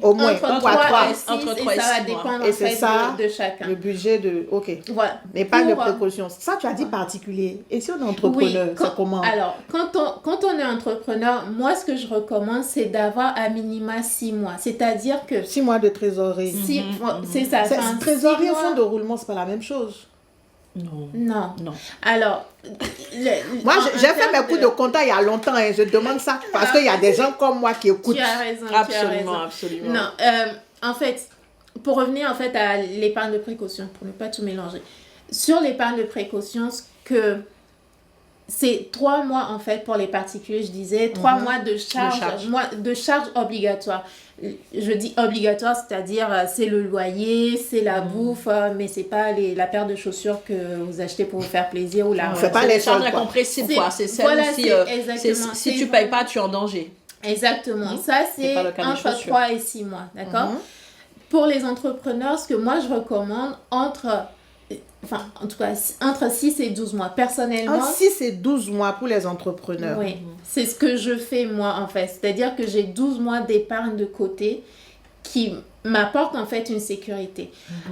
Au moins, entre 3 et 6, entre 3 et ça va dépendre en fait de chacun. Le budget de... Voilà. Mais pas de précaution. Ça, tu as dit particulier. Et si on est entrepreneur, c'est comment? Alors, quand on est entrepreneur, moi, ce que je recommande, c'est d'avoir à minima 6 mois. C'est-à-dire que... 6 mois de trésorerie. C'est ça. Trésorerie et fonds de roulement, c'est pas la même chose. Non. Alors, moi, j'ai fait mes coups de compta il y a longtemps et je demande ça parce qu'il y a des gens comme moi qui écoutent. Tu as raison. Absolument. Non, en fait, pour revenir en fait à l'épargne de précaution, pour ne pas tout mélanger. Sur l'épargne de précaution, c'est 3 mois en fait pour les particuliers, je disais, 3 mois de charges obligatoires. Je dis obligatoire, c'est-à-dire c'est le loyer, c'est la bouffe, mais c'est pas la paire de chaussures que vous achetez pour vous faire plaisir ou on fait pas les charges incompressibles quoi. C'est celle si tu payes pas, tu es en danger. Exactement. Ça c'est entre 3 et 6 mois, d'accord. Pour les entrepreneurs, ce que moi je recommande entre 6 et 12 mois. Personnellement... Entre 6 et 12 mois pour les entrepreneurs. Oui, c'est ce que je fais moi en fait. C'est-à-dire que j'ai 12 mois d'épargne de côté qui m'apporte en fait une sécurité.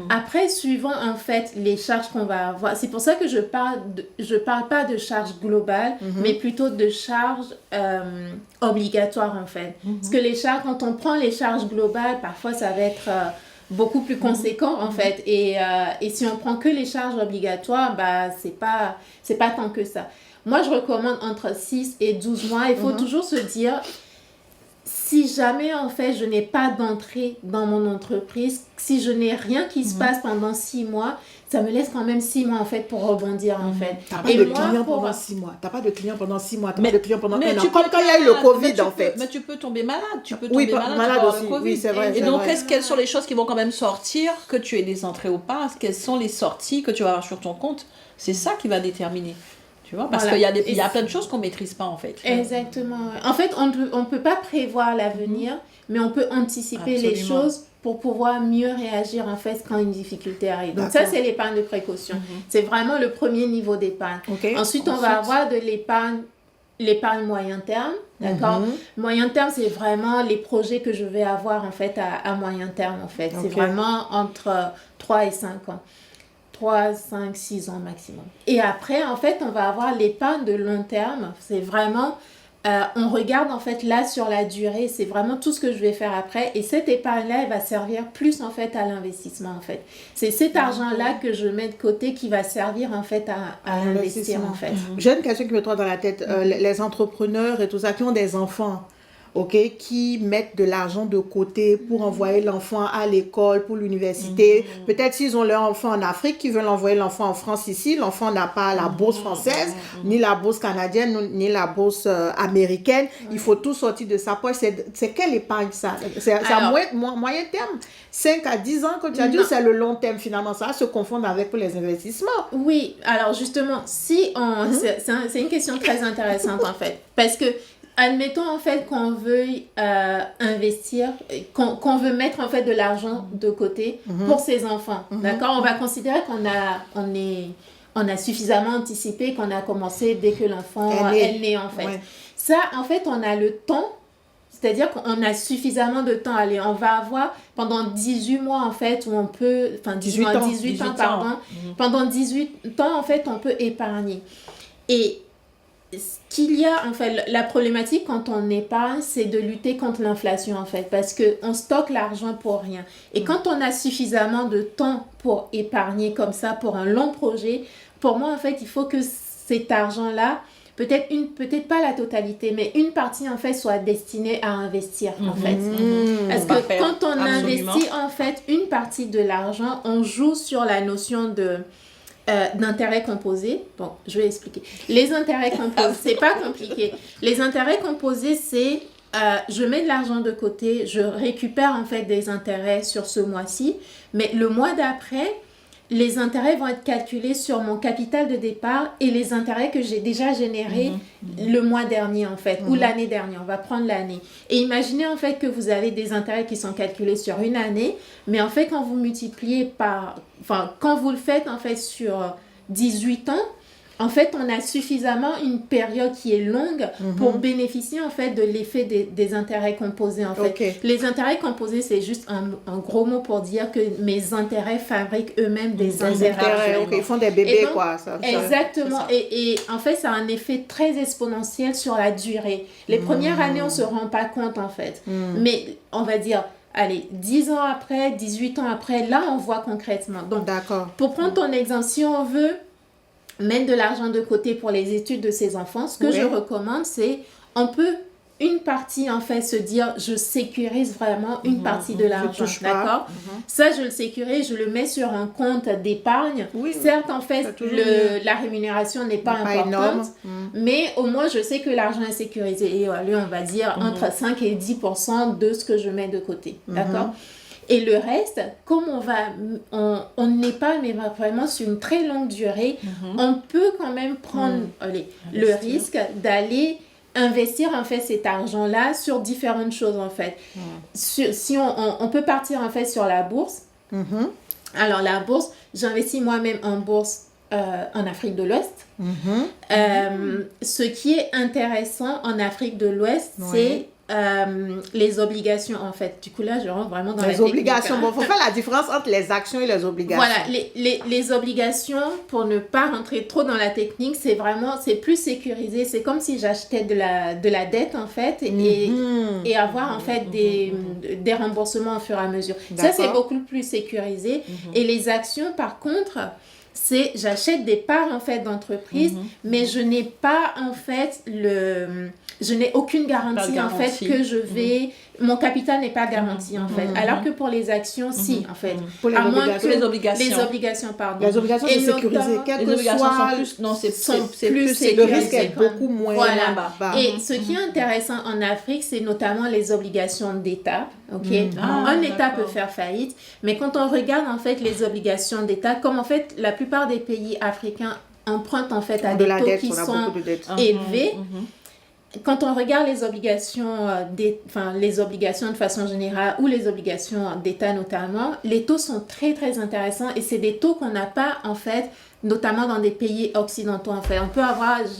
Après, suivant en fait les charges qu'on va avoir, c'est pour ça que je parle pas de charges globales, mais plutôt de charges obligatoires en fait. Parce que les charges, quand on prend les charges globales, parfois ça va être... beaucoup plus conséquent en fait et si on prend que les charges obligatoires c'est pas tant que ça. Moi je recommande entre 6 et 12 mois. Il faut toujours se dire si jamais, en fait, je n'ai pas d'entrée dans mon entreprise, si je n'ai rien qui se passe pendant 6 mois, ça me laisse quand même 6 mois, en fait, pour rebondir, en fait. Tu n'as pas de clients pendant 6 mois. Tu n'as pas de clients pendant 6 mois. Tu n'as pas de clients pendant 1 an. Comme quand il y a eu le Covid, en fait. Mais tu peux tomber malade. Tu peux Oui, tomber malade aussi. le COVID. Oui, c'est vrai. Et donc, quelles sont les choses qui vont quand même sortir, que tu aies des entrées ou pas? Quelles sont les sorties que tu vas avoir sur ton compte? C'est ça qui va déterminer. Tu vois, parce qu'il y a plein de choses qu'on ne maîtrise pas, en fait. Exactement. En fait, on ne peut pas prévoir l'avenir, mais on peut anticiper les choses pour pouvoir mieux réagir, en fait, quand une difficulté arrive. Donc, ça, c'est l'épargne de précaution. C'est vraiment le premier niveau d'épargne. Ensuite, on va avoir de l'épargne moyen terme. D'accord? Moyen terme, c'est vraiment les projets que je vais avoir, en fait, à moyen terme, en fait. C'est vraiment entre 3 et 5 ans. 3, 5, 6 ans maximum. Et après, en fait, on va avoir l'épargne de long terme. C'est vraiment, on regarde en fait là sur la durée, c'est vraiment tout ce que je vais faire après. Et cette épargne-là, elle va servir plus en fait à l'investissement en fait. C'est cet argent-là que je mets de côté qui va servir en fait à investir en fait. J'ai une question qui me trotte dans la tête. Les entrepreneurs et tout ça qui ont des enfants, qui mettent de l'argent de côté pour envoyer l'enfant à l'école, pour l'université. Peut-être s'ils ont leur enfant en Afrique, qui veulent envoyer l'enfant en France ici, l'enfant n'a pas la bourse française, ni la bourse canadienne, ni la bourse américaine. Il faut tout sortir de sa poche. C'est quelle épargne ça? C'est à moyen terme? 5 à 10 ans, comme tu as dit, ou c'est le long terme finalement? Ça va se confondre avec pour les investissements. Oui, alors justement, c'est une question très intéressante en fait. Parce que admettons en fait qu'on veuille investir, qu'on veut mettre en fait de l'argent de côté pour ses enfants, d'accord? On va considérer on a suffisamment anticipé, qu'on a commencé dès que l'enfant est né en fait. Ça, en fait, on a le temps, c'est-à-dire qu'on a suffisamment de temps. Allez, on va avoir pendant 18 mois en fait, où on peut, enfin 18 ans, pardon. Pendant 18 ans en fait, on peut épargner. Et ce qu'il y a, en fait, la problématique quand on épargne, c'est de lutter contre l'inflation, en fait, parce qu'on stocke l'argent pour rien. Et quand on a suffisamment de temps pour épargner comme ça, pour un long projet, pour moi, en fait, il faut que cet argent-là, peut-être pas la totalité, mais une partie, en fait, soit destinée à investir, en fait. Parce que quand on investit, en fait, une partie de l'argent, on joue sur la notion d'intérêt composé. Bon, je vais expliquer. Les intérêts composés, c'est pas compliqué. Les intérêts composés, c'est je mets de l'argent de côté, je récupère en fait des intérêts sur ce mois-ci, mais le mois d'après, les intérêts vont être calculés sur mon capital de départ et les intérêts que j'ai déjà générés le mois dernier en fait, ou l'année dernière. On va prendre l'année. Et imaginez en fait que vous avez des intérêts qui sont calculés sur une année, mais en fait quand vous multipliez quand vous le faites en fait sur 18 ans, en fait, on a suffisamment une période qui est longue pour bénéficier en fait de l'effet des intérêts composés en fait. Les intérêts composés, c'est juste un gros mot pour dire que mes intérêts fabriquent eux-mêmes des intérêts. Ils font des bébés donc, quoi. Exactement. Et en fait, ça a un effet très exponentiel sur la durée. Les premières années, on se rend pas compte en fait. Mais on va dire, allez, 10 ans après, 18 ans après, là, on voit concrètement. Donc, pour prendre ton exemple, si on veut mettre de l'argent de côté pour les études de ses enfants, ce que je recommande, c'est on peut une partie en fait se dire je sécurise vraiment une partie de l'argent, d'accord? Ça je le sécurise, je le mets sur un compte d'épargne. Certes en fait la rémunération n'est pas importante, mais au moins je sais que l'argent est sécurisé et lui on va dire entre 5 et 10% de ce que je mets de côté, d'accord? Et le reste, comme on n'est pas, mais vraiment sur une très longue durée, on peut quand même prendre le risque d'aller investir en fait cet argent-là sur différentes choses en fait. Si on peut partir en fait sur la bourse. Alors la bourse, j'investis moi-même en bourse en Afrique de l'Ouest. Ce qui est intéressant en Afrique de l'Ouest, c'est les obligations en fait. Du coup là je rentre vraiment dans les obligations. Bon, faut faire la différence entre les actions et les obligations. Voilà, les obligations, pour ne pas rentrer trop dans la technique, c'est plus sécurisé. C'est comme si j'achetais de la dette en fait et avoir en fait des remboursements au fur et à mesure. Ça c'est beaucoup plus sécurisé. Et les actions par contre, c'est j'achète des parts en fait d'entreprise, mais je n'ai pas en fait je n'ai aucune garantie en fait que je vais mon capital n'est pas garanti en fait, alors que pour les actions si en fait, pour les obligations, les obligations pardon, les obligations c'est sécurisé, les obligations sont plus sécurisées, le risque est beaucoup moins bas. Et ce qui est intéressant en Afrique, c'est notamment les obligations d'État. Un État peut faire faillite, mais quand on regarde en fait les obligations d'État, comme en fait la plupart des pays africains empruntent en fait à des taux qui sont élevés. Quand on regarde les obligations de façon générale ou les obligations d'État notamment, les taux sont très très intéressants et c'est des taux qu'on n'a pas en fait, notamment dans des pays occidentaux en fait.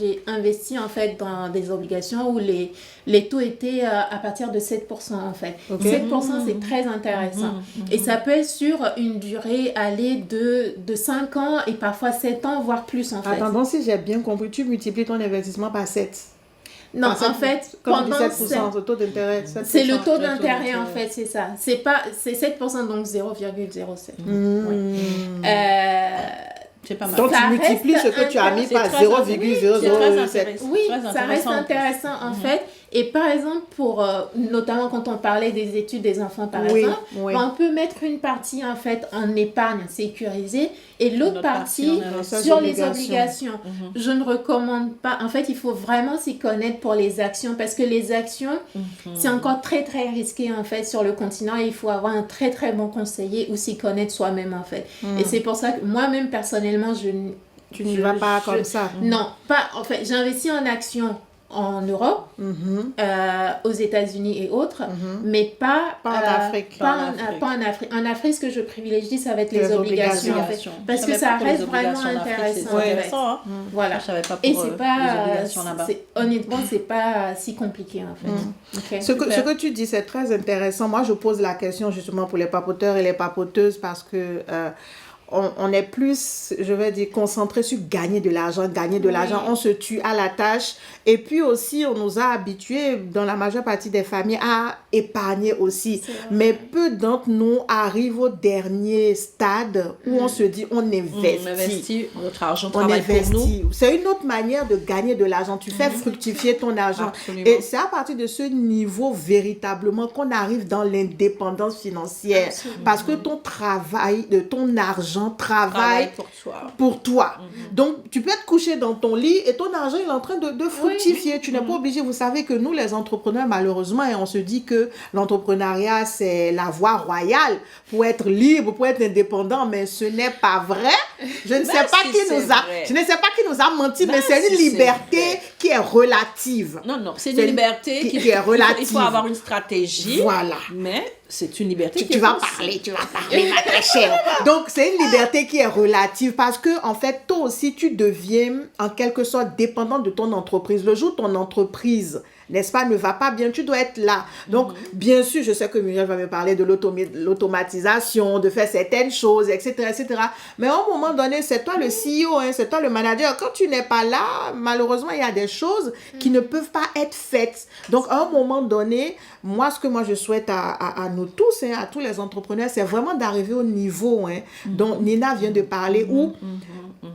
J'ai investi en fait dans des obligations où les taux étaient à partir de 7% en fait. 7% c'est très intéressant et ça peut être sur une durée de 5 ans et parfois 7 ans voire plus en fait. Attends, si j'ai bien compris, tu multiplies ton investissement par 7. Non, en fait, pendant 17%, le taux d'intérêt. C'est le taux d'intérêt, en fait, c'est ça. C'est 7%, donc 0,07. C'est pas mal. Donc, tu multiplies ce que tu as mis par 0,007. Oui, ça reste intéressant, en fait. Et par exemple, notamment quand on parlait des études des enfants, par exemple, on peut mettre une partie, en fait, en épargne sécurisée et l'autre partie sur les obligations. Je ne recommande pas. En fait, il faut vraiment s'y connaître pour les actions parce que les actions, c'est encore très, très risqué, en fait, sur le continent et il faut avoir un très, très bon conseiller ou s'y connaître soi-même, en fait. Et c'est pour ça que moi-même, personnellement, tu ne vas pas comme ça. Non, pas. En fait, j'investis en actions en Europe, aux États-Unis et autres, mais pas en Afrique. Pas en Afrique. En Afrique, ce que je privilégie, ça va être les obligations. En fait, parce que ça reste vraiment intéressant. Voilà. Je savais pas pour et c'est pas, les obligations là-bas. Honnêtement, c'est pas si compliqué en fait. Ce que tu dis, c'est très intéressant. Moi, je pose la question justement pour les papoteurs et les papoteuses parce que on est plus, je vais dire, concentré sur gagner de l'argent. On se tue à la tâche. Et puis aussi, on nous a habitués, dans la majeure partie des familles, à épargner aussi. Mais peu d'entre nous arrivent au dernier stade où on se dit, on investit. Notre argent travaille pour nous. C'est une autre manière de gagner de l'argent. Tu fais fructifier ton argent. Absolument. Et c'est à partir de ce niveau, véritablement, qu'on arrive dans l'indépendance financière. Absolument. Parce que ton travail, ton argent, travaille pour toi. Donc, tu peux être couché dans ton lit et ton argent il est en train de fructifier. Tu n'es pas obligé. Vous savez que nous, les entrepreneurs, malheureusement, et on se dit que l'entrepreneuriat, c'est la voie royale pour être libre, pour être indépendant, mais ce n'est pas vrai. Je ne sais pas qui nous a menti, mais c'est une liberté qui est relative. Non, c'est une liberté qui est relative. Il faut avoir une stratégie. Voilà. Mais c'est une liberté tu vas parler, ma très chère. Donc, c'est une liberté qui est relative parce que, en fait, toi aussi, tu deviens en quelque sorte dépendant de ton entreprise. Le jour où ton entreprise, n'est-ce pas, ne va pas bien, tu dois être là. Donc, bien sûr, je sais que Muriel va me parler de l'automatisation, de faire certaines choses, etc., etc. Mais à un moment donné, c'est toi le CEO, c'est toi le manager. Quand tu n'es pas là, malheureusement, il y a des choses qui ne peuvent pas être faites. Donc, à un moment donné, ce que je souhaite à nous tous, à tous les entrepreneurs, c'est vraiment d'arriver au niveau dont Nina vient de parler, où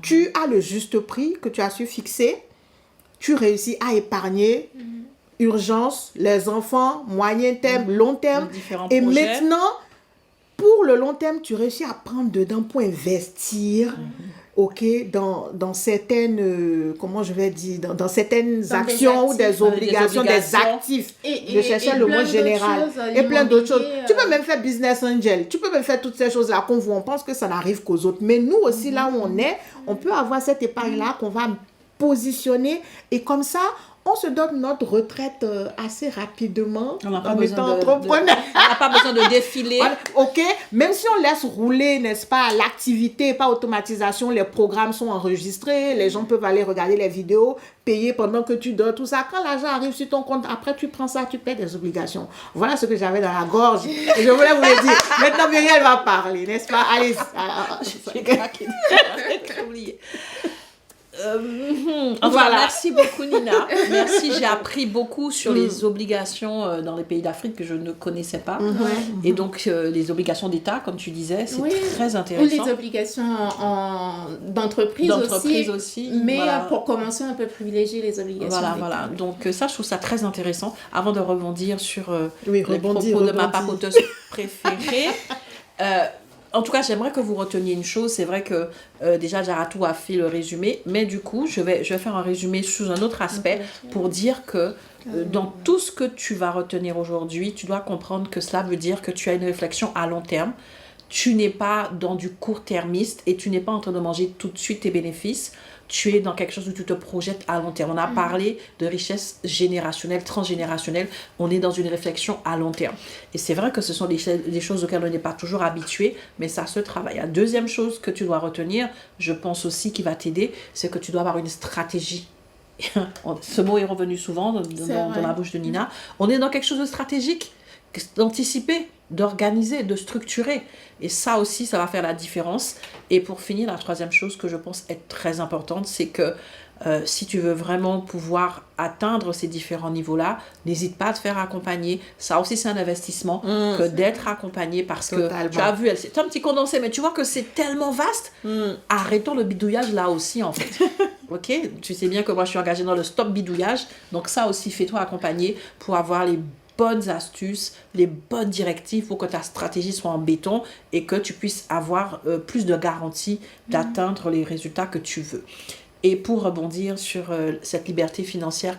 tu as le juste prix que tu as su fixer, tu réussis à épargner, urgence, les enfants, moyen terme, long terme. Et maintenant, pour le long terme, tu réussis à prendre dedans pour investir. Dans certaines, dans certaines actions ou des obligations, des actifs. Je cherchais le mot général. Et plein d'autres choses. Tu peux même faire business angel. Tu peux même faire toutes ces choses-là qu'on voit. On pense que ça n'arrive qu'aux autres. Mais nous aussi, là où on est, on peut avoir cette épargne-là qu'on va positionner. Et comme ça, on se donne notre retraite assez rapidement en étant entrepreneur. On n'a pas besoin de défiler. Même si on laisse rouler, n'est-ce pas, l'activité, pas automatisation, les programmes sont enregistrés, les gens peuvent aller regarder les vidéos, payer pendant que tu dors, tout ça. Quand l'argent arrive sur ton compte, après tu prends ça, tu paies des obligations. Voilà ce que j'avais dans la gorge. Et je voulais vous le dire. Maintenant, Muriel va parler, n'est-ce pas? Allez. J'ai oublié. Voilà. Merci beaucoup, Nina. Merci, j'ai appris beaucoup sur les obligations dans les pays d'Afrique que je ne connaissais pas. Et donc, les obligations d'État, comme tu disais, c'est très intéressant. Ou les obligations d'entreprise aussi. Mais pour commencer, on peut privilégier les obligations d'État. Voilà. Donc, ça, je trouve ça très intéressant. Avant de rebondir sur les propos de ma papoteuse préférée, en tout cas, j'aimerais que vous reteniez une chose. C'est vrai que déjà, Jaratou a fait le résumé, mais du coup, je vais faire un résumé sous un autre aspect pour dire que dans tout ce que tu vas retenir aujourd'hui, tu dois comprendre que cela veut dire que tu as une réflexion à long terme. Tu n'es pas dans du court-termiste et tu n'es pas en train de manger tout de suite tes bénéfices. Tu es dans quelque chose où tu te projettes à long terme. On a parlé de richesse générationnelle, transgénérationnelle. On est dans une réflexion à long terme. Et c'est vrai que ce sont des choses auxquelles on n'est pas toujours habitué, mais ça se travaille. La deuxième chose que tu dois retenir, je pense aussi qui va t'aider, c'est que tu dois avoir une stratégie. Ce mot est revenu souvent dans la bouche de Nina. On est dans quelque chose de stratégique, d'anticiper, d'organiser, de structurer. Et ça aussi, ça va faire la différence. Et pour finir, la troisième chose que je pense être très importante, c'est que si tu veux vraiment pouvoir atteindre ces différents niveaux-là, n'hésite pas à te faire accompagner. Ça aussi, c'est un investissement que d'être accompagné parce que tu as vu, c'est un petit condensé, mais tu vois que c'est tellement vaste. Arrêtons le bidouillage là aussi, en fait. Ok, tu sais bien que moi, je suis engagée dans le stop bidouillage. Donc ça aussi, fais-toi accompagner pour avoir les bonnes astuces, les bonnes directives pour que ta stratégie soit en béton et que tu puisses avoir plus de garantie d'atteindre les résultats que tu veux. Et pour rebondir sur cette liberté financière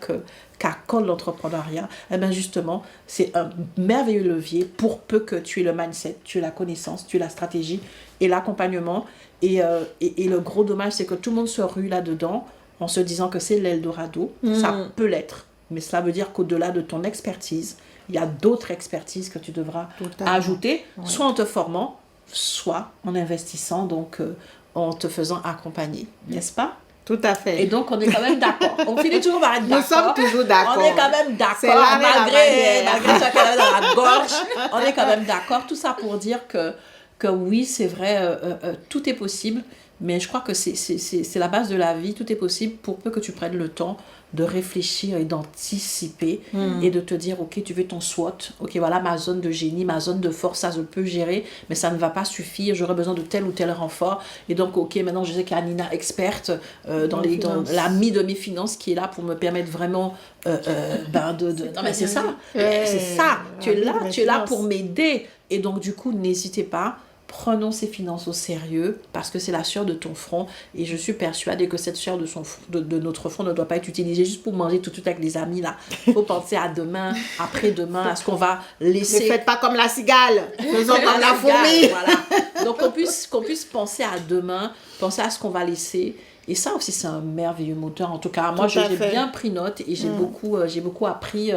qu'accorde l'entrepreneuriat, eh bien justement, c'est un merveilleux levier pour peu que tu aies le mindset, tu aies la connaissance, tu aies la stratégie et l'accompagnement. Et le gros dommage, c'est que tout le monde se rue là-dedans en se disant que c'est l'Eldorado. Ça peut l'être, mais cela veut dire qu'au-delà de ton expertise, il y a d'autres expertises que tu devras ajouter, soit en te formant, soit en investissant, donc en te faisant accompagner, n'est-ce pas? Tout à fait. Et donc, on est quand même d'accord. On finit toujours par être d'accord. Nous sommes toujours d'accord. On est quand même d'accord, malgré ce qu'elle a dans la gorge. On est quand même d'accord. Tout ça pour dire que oui, c'est vrai, tout est possible. Mais je crois que c'est la base de la vie. Tout est possible pour peu que tu prennes le temps de réfléchir et d'anticiper et de te dire, ok, tu veux ton SWOT, ok, voilà ma zone de génie, ma zone de force, ça je peux gérer, mais ça ne va pas suffire, j'aurai besoin de tel ou tel renfort. Et donc, ok, maintenant je sais qu'il y a Nina experte dans l'ami de mes finances qui est là pour me permettre vraiment non mais c'est ça, c'est ça, tu es là pour m'aider. Et donc du coup, n'hésitez pas. Prenons ces finances au sérieux parce que c'est la sueur de ton front et je suis persuadée que cette sueur de notre front ne doit pas être utilisée juste pour manger tout de suite avec des amis là. Il faut penser à demain, après-demain, à ce qu'on va laisser. Ne faites pas comme la cigale, faisons comme la fourmi. Voilà. Donc qu'on puisse penser à demain, penser à ce qu'on va laisser. Et ça aussi, c'est un merveilleux moteur. En tout cas, moi, j'ai bien pris note et j'ai beaucoup appris.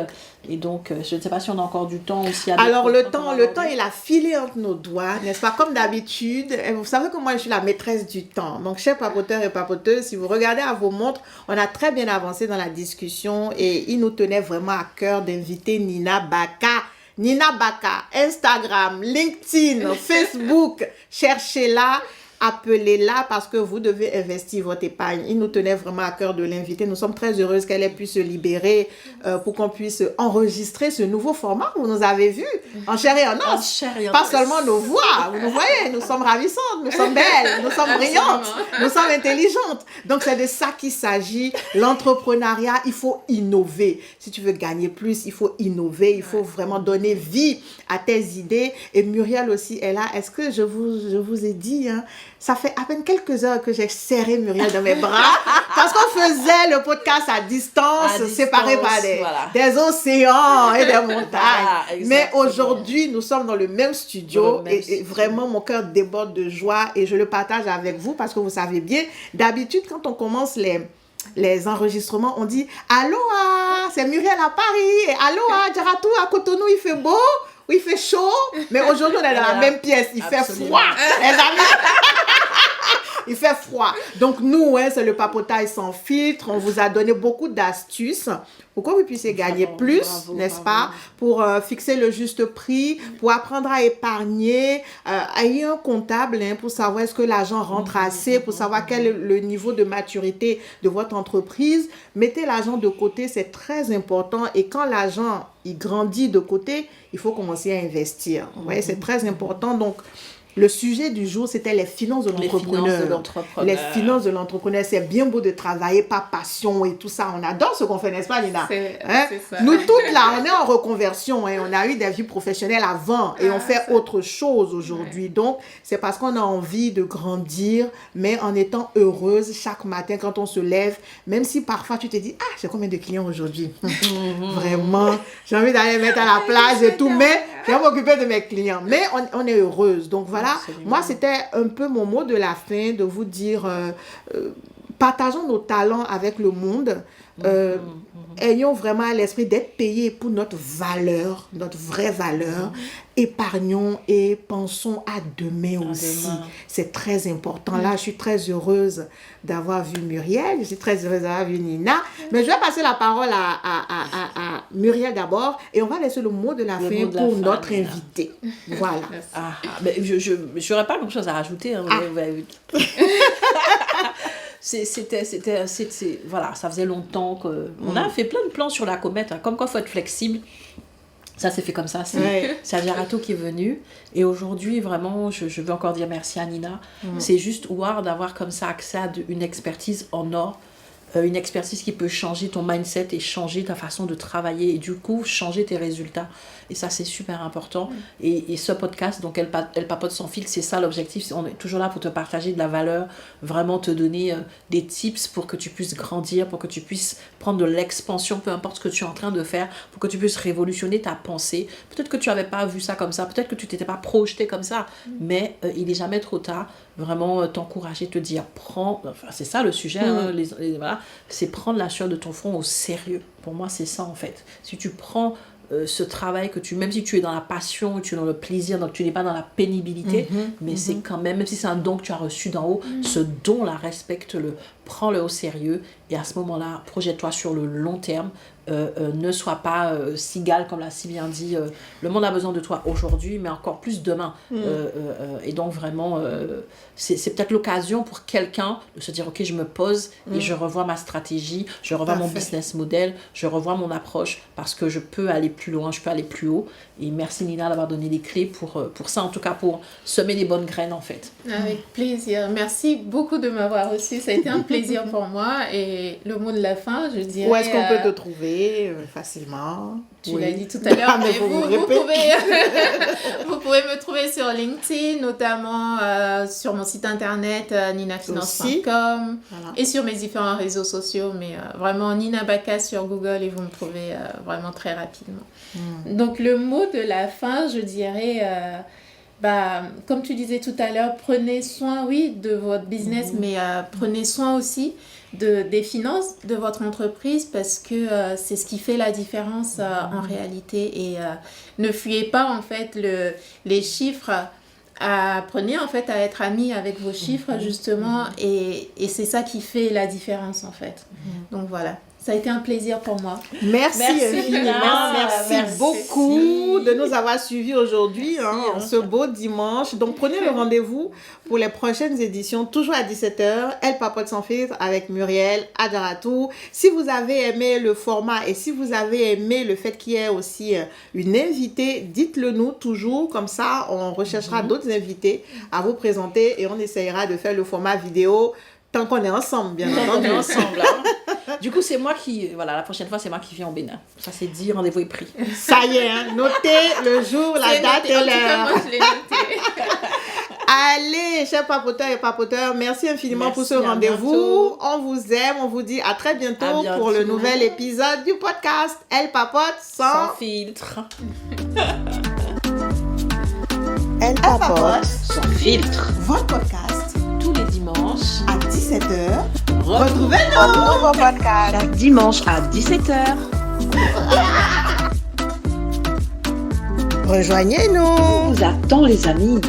Et donc, je ne sais pas si on a encore du temps aussi. Alors, le temps, il a filé entre nos doigts, n'est-ce pas? Comme d'habitude, vous savez que moi, je suis la maîtresse du temps. Donc, chers papoteurs et papoteuses, si vous regardez à vos montres, on a très bien avancé dans la discussion et il nous tenait vraiment à cœur d'inviter Nina Baka. Nina Baka, Instagram, LinkedIn, Facebook, cherchez-la. Appelez-la parce que vous devez investir votre épargne. Il nous tenait vraiment à cœur de l'inviter. Nous sommes très heureuses qu'elle ait pu se libérer pour qu'on puisse enregistrer ce nouveau format. Vous nous avez vus en chair et en os. Pas seulement nos voix. Vous nous voyez, nous sommes ravissantes, nous sommes belles, nous sommes brillantes, nous sommes intelligentes. Donc, c'est de ça qu'il s'agit. L'entrepreneuriat, il faut innover. Si tu veux gagner plus, il faut innover. Il faut vraiment donner vie à tes idées. Et Muriel aussi est là. Est-ce que je vous ai dit, hein, ça fait à peine quelques heures que j'ai serré Muriel dans mes bras parce qu'on faisait le podcast à distance séparés par des océans et des montagnes. Mais aujourd'hui, nous sommes dans le même studio et vraiment mon cœur déborde de joie et je le partage avec vous parce que vous savez bien, d'habitude, quand on commence les enregistrements, on dit « Aloha, c'est Muriel à Paris et Aloha, Jaratou à Cotonou, il fait beau ». Il fait chaud, mais aujourd'hui on est dans la même pièce, il fait froid, les amis. il fait froid. Donc nous, c'est le papotage sans filtre. On vous a donné beaucoup d'astuces pour que vous puissiez gagner plus, n'est-ce pas? Pour fixer le juste prix, pour apprendre à épargner. Ayez un comptable pour savoir est-ce que l'argent rentre assez, pour savoir quel est le niveau de maturité de votre entreprise. Mettez l'argent de côté, c'est très important. Et quand l'argent, il grandit de côté, il faut commencer à investir. Vous voyez, c'est très important. Donc, le sujet du jour, c'était les finances de l'entrepreneur. Les finances de l'entrepreneur, c'est bien beau de travailler par passion et tout ça. On adore ce qu'on fait, n'est-ce pas, Nina? C'est ça. Nous toutes là, on est en reconversion. On a eu des vies professionnelles avant et on fait autre chose aujourd'hui. Donc, c'est parce qu'on a envie de grandir, mais en étant heureuse chaque matin quand on se lève. Même si parfois tu te dis, j'ai combien de clients aujourd'hui? Vraiment, j'ai envie d'aller mettre à la plage et tout, mais je vais m'occuper de mes clients. Mais on est heureuse. Donc, voilà. Absolument. Moi, c'était un peu mon mot de la fin, de vous dire, partageons nos talents avec le monde, ayons vraiment à l'esprit d'être payés pour notre valeur, notre vraie valeur, épargnons et pensons à demain aussi. C'est très important. Là, je suis très heureuse d'avoir vu Muriel, je suis très heureuse d'avoir vu Nina, mais je vais passer la parole à Muriel d'abord et on va laisser le mot de la fin pour notre invité. Voilà. Mais je n'aurais pas grand-chose à rajouter. Voilà, ça faisait longtemps qu'on a fait plein de plans sur la comète, comme quoi il faut être flexible. Ça s'est fait comme ça, c'est Adjaratou qui est venu. Et aujourd'hui, vraiment, je veux encore dire merci à Nina. C'est juste wow d'avoir comme ça accès à une expertise en or. Une expertise qui peut changer ton mindset et changer ta façon de travailler et du coup changer tes résultats. Et ça, c'est super important. Et ce podcast, donc Elle papote sans filtre, c'est ça l'objectif. On est toujours là pour te partager de la valeur, vraiment te donner des tips pour que tu puisses grandir, pour que tu puisses prendre de l'expansion, peu importe ce que tu es en train de faire, pour que tu puisses révolutionner ta pensée. Peut-être que tu n'avais pas vu ça comme ça, peut-être que tu t'étais pas projeté comme ça, mais il n'est jamais trop tard. Vraiment t'encourager, te dire, c'est ça le sujet, voilà, c'est prendre la sueur de ton front au sérieux. Pour moi, c'est ça en fait. Si tu prends ce travail même si tu es dans la passion, tu es dans le plaisir, donc tu n'es pas dans la pénibilité, mais c'est quand même si c'est un don que tu as reçu d'en haut, ce don-là, respecte-le, prends-le au sérieux et à ce moment-là, projette-toi sur le long terme. Ne sois pas cigale, comme l'a si bien dit. Le monde a besoin de toi aujourd'hui, mais encore plus demain. Et donc vraiment, c'est peut-être l'occasion pour quelqu'un de se dire, ok, je me pose et je revois ma stratégie, je revois mon business model, je revois mon approche parce que je peux aller plus loin, je peux aller plus haut. Et merci Nina d'avoir donné les clés pour ça, en tout cas pour semer les bonnes graines en fait. Avec plaisir. Merci beaucoup de m'avoir reçu. Ça a été un plaisir pour moi. Et le mot de la fin, je dirais... Où est-ce qu'on peut te trouver facilement? Tu l'as dit tout à l'heure, mais vous pouvez me trouver sur LinkedIn, notamment sur mon site internet ninafinance.com et sur mes différents réseaux sociaux, mais vraiment Nina Baka sur Google et vous me trouvez vraiment très rapidement. Donc le mot de la fin, je dirais... comme tu disais tout à l'heure, prenez soin, de votre business, mais prenez soin aussi des finances de votre entreprise parce que c'est ce qui fait la différence en réalité. Et ne fuyez pas en fait les chiffres. Apprenez en fait à être ami avec vos chiffres justement et c'est ça qui fait la différence en fait. Donc voilà. Ça a été un plaisir pour moi. Merci infiniment. Merci beaucoup de nous avoir suivis aujourd'hui, ce beau dimanche. Donc, prenez le rendez-vous pour les prochaines éditions, toujours à 17h. Elle papote sans filtre avec Muriel Adjaratou. Si vous avez aimé le format et si vous avez aimé le fait qu'il y ait aussi une invitée, dites-le nous toujours. Comme ça, on recherchera d'autres invités à vous présenter et on essayera de faire le format vidéo tant qu'on est ensemble, bien entendu. Du coup, c'est moi la prochaine fois, c'est moi qui viens au Bénin. Ça, c'est dit, rendez-vous est pris. Ça y est, notez le jour, la date et l'heure. Moi, je l'ai noté. Allez, chers papoteurs et papoteurs, merci infiniment pour ce rendez-vous. On vous aime, on vous dit à très bientôt pour le nouvel épisode du podcast Elle papote sans filtre. Elle papote sans filtre. Votre podcast tous les dimanches à 17h. Retrouvez-nous nouveau podcast chaque dimanche à 17h. Rejoignez-nous. On vous attend les amis.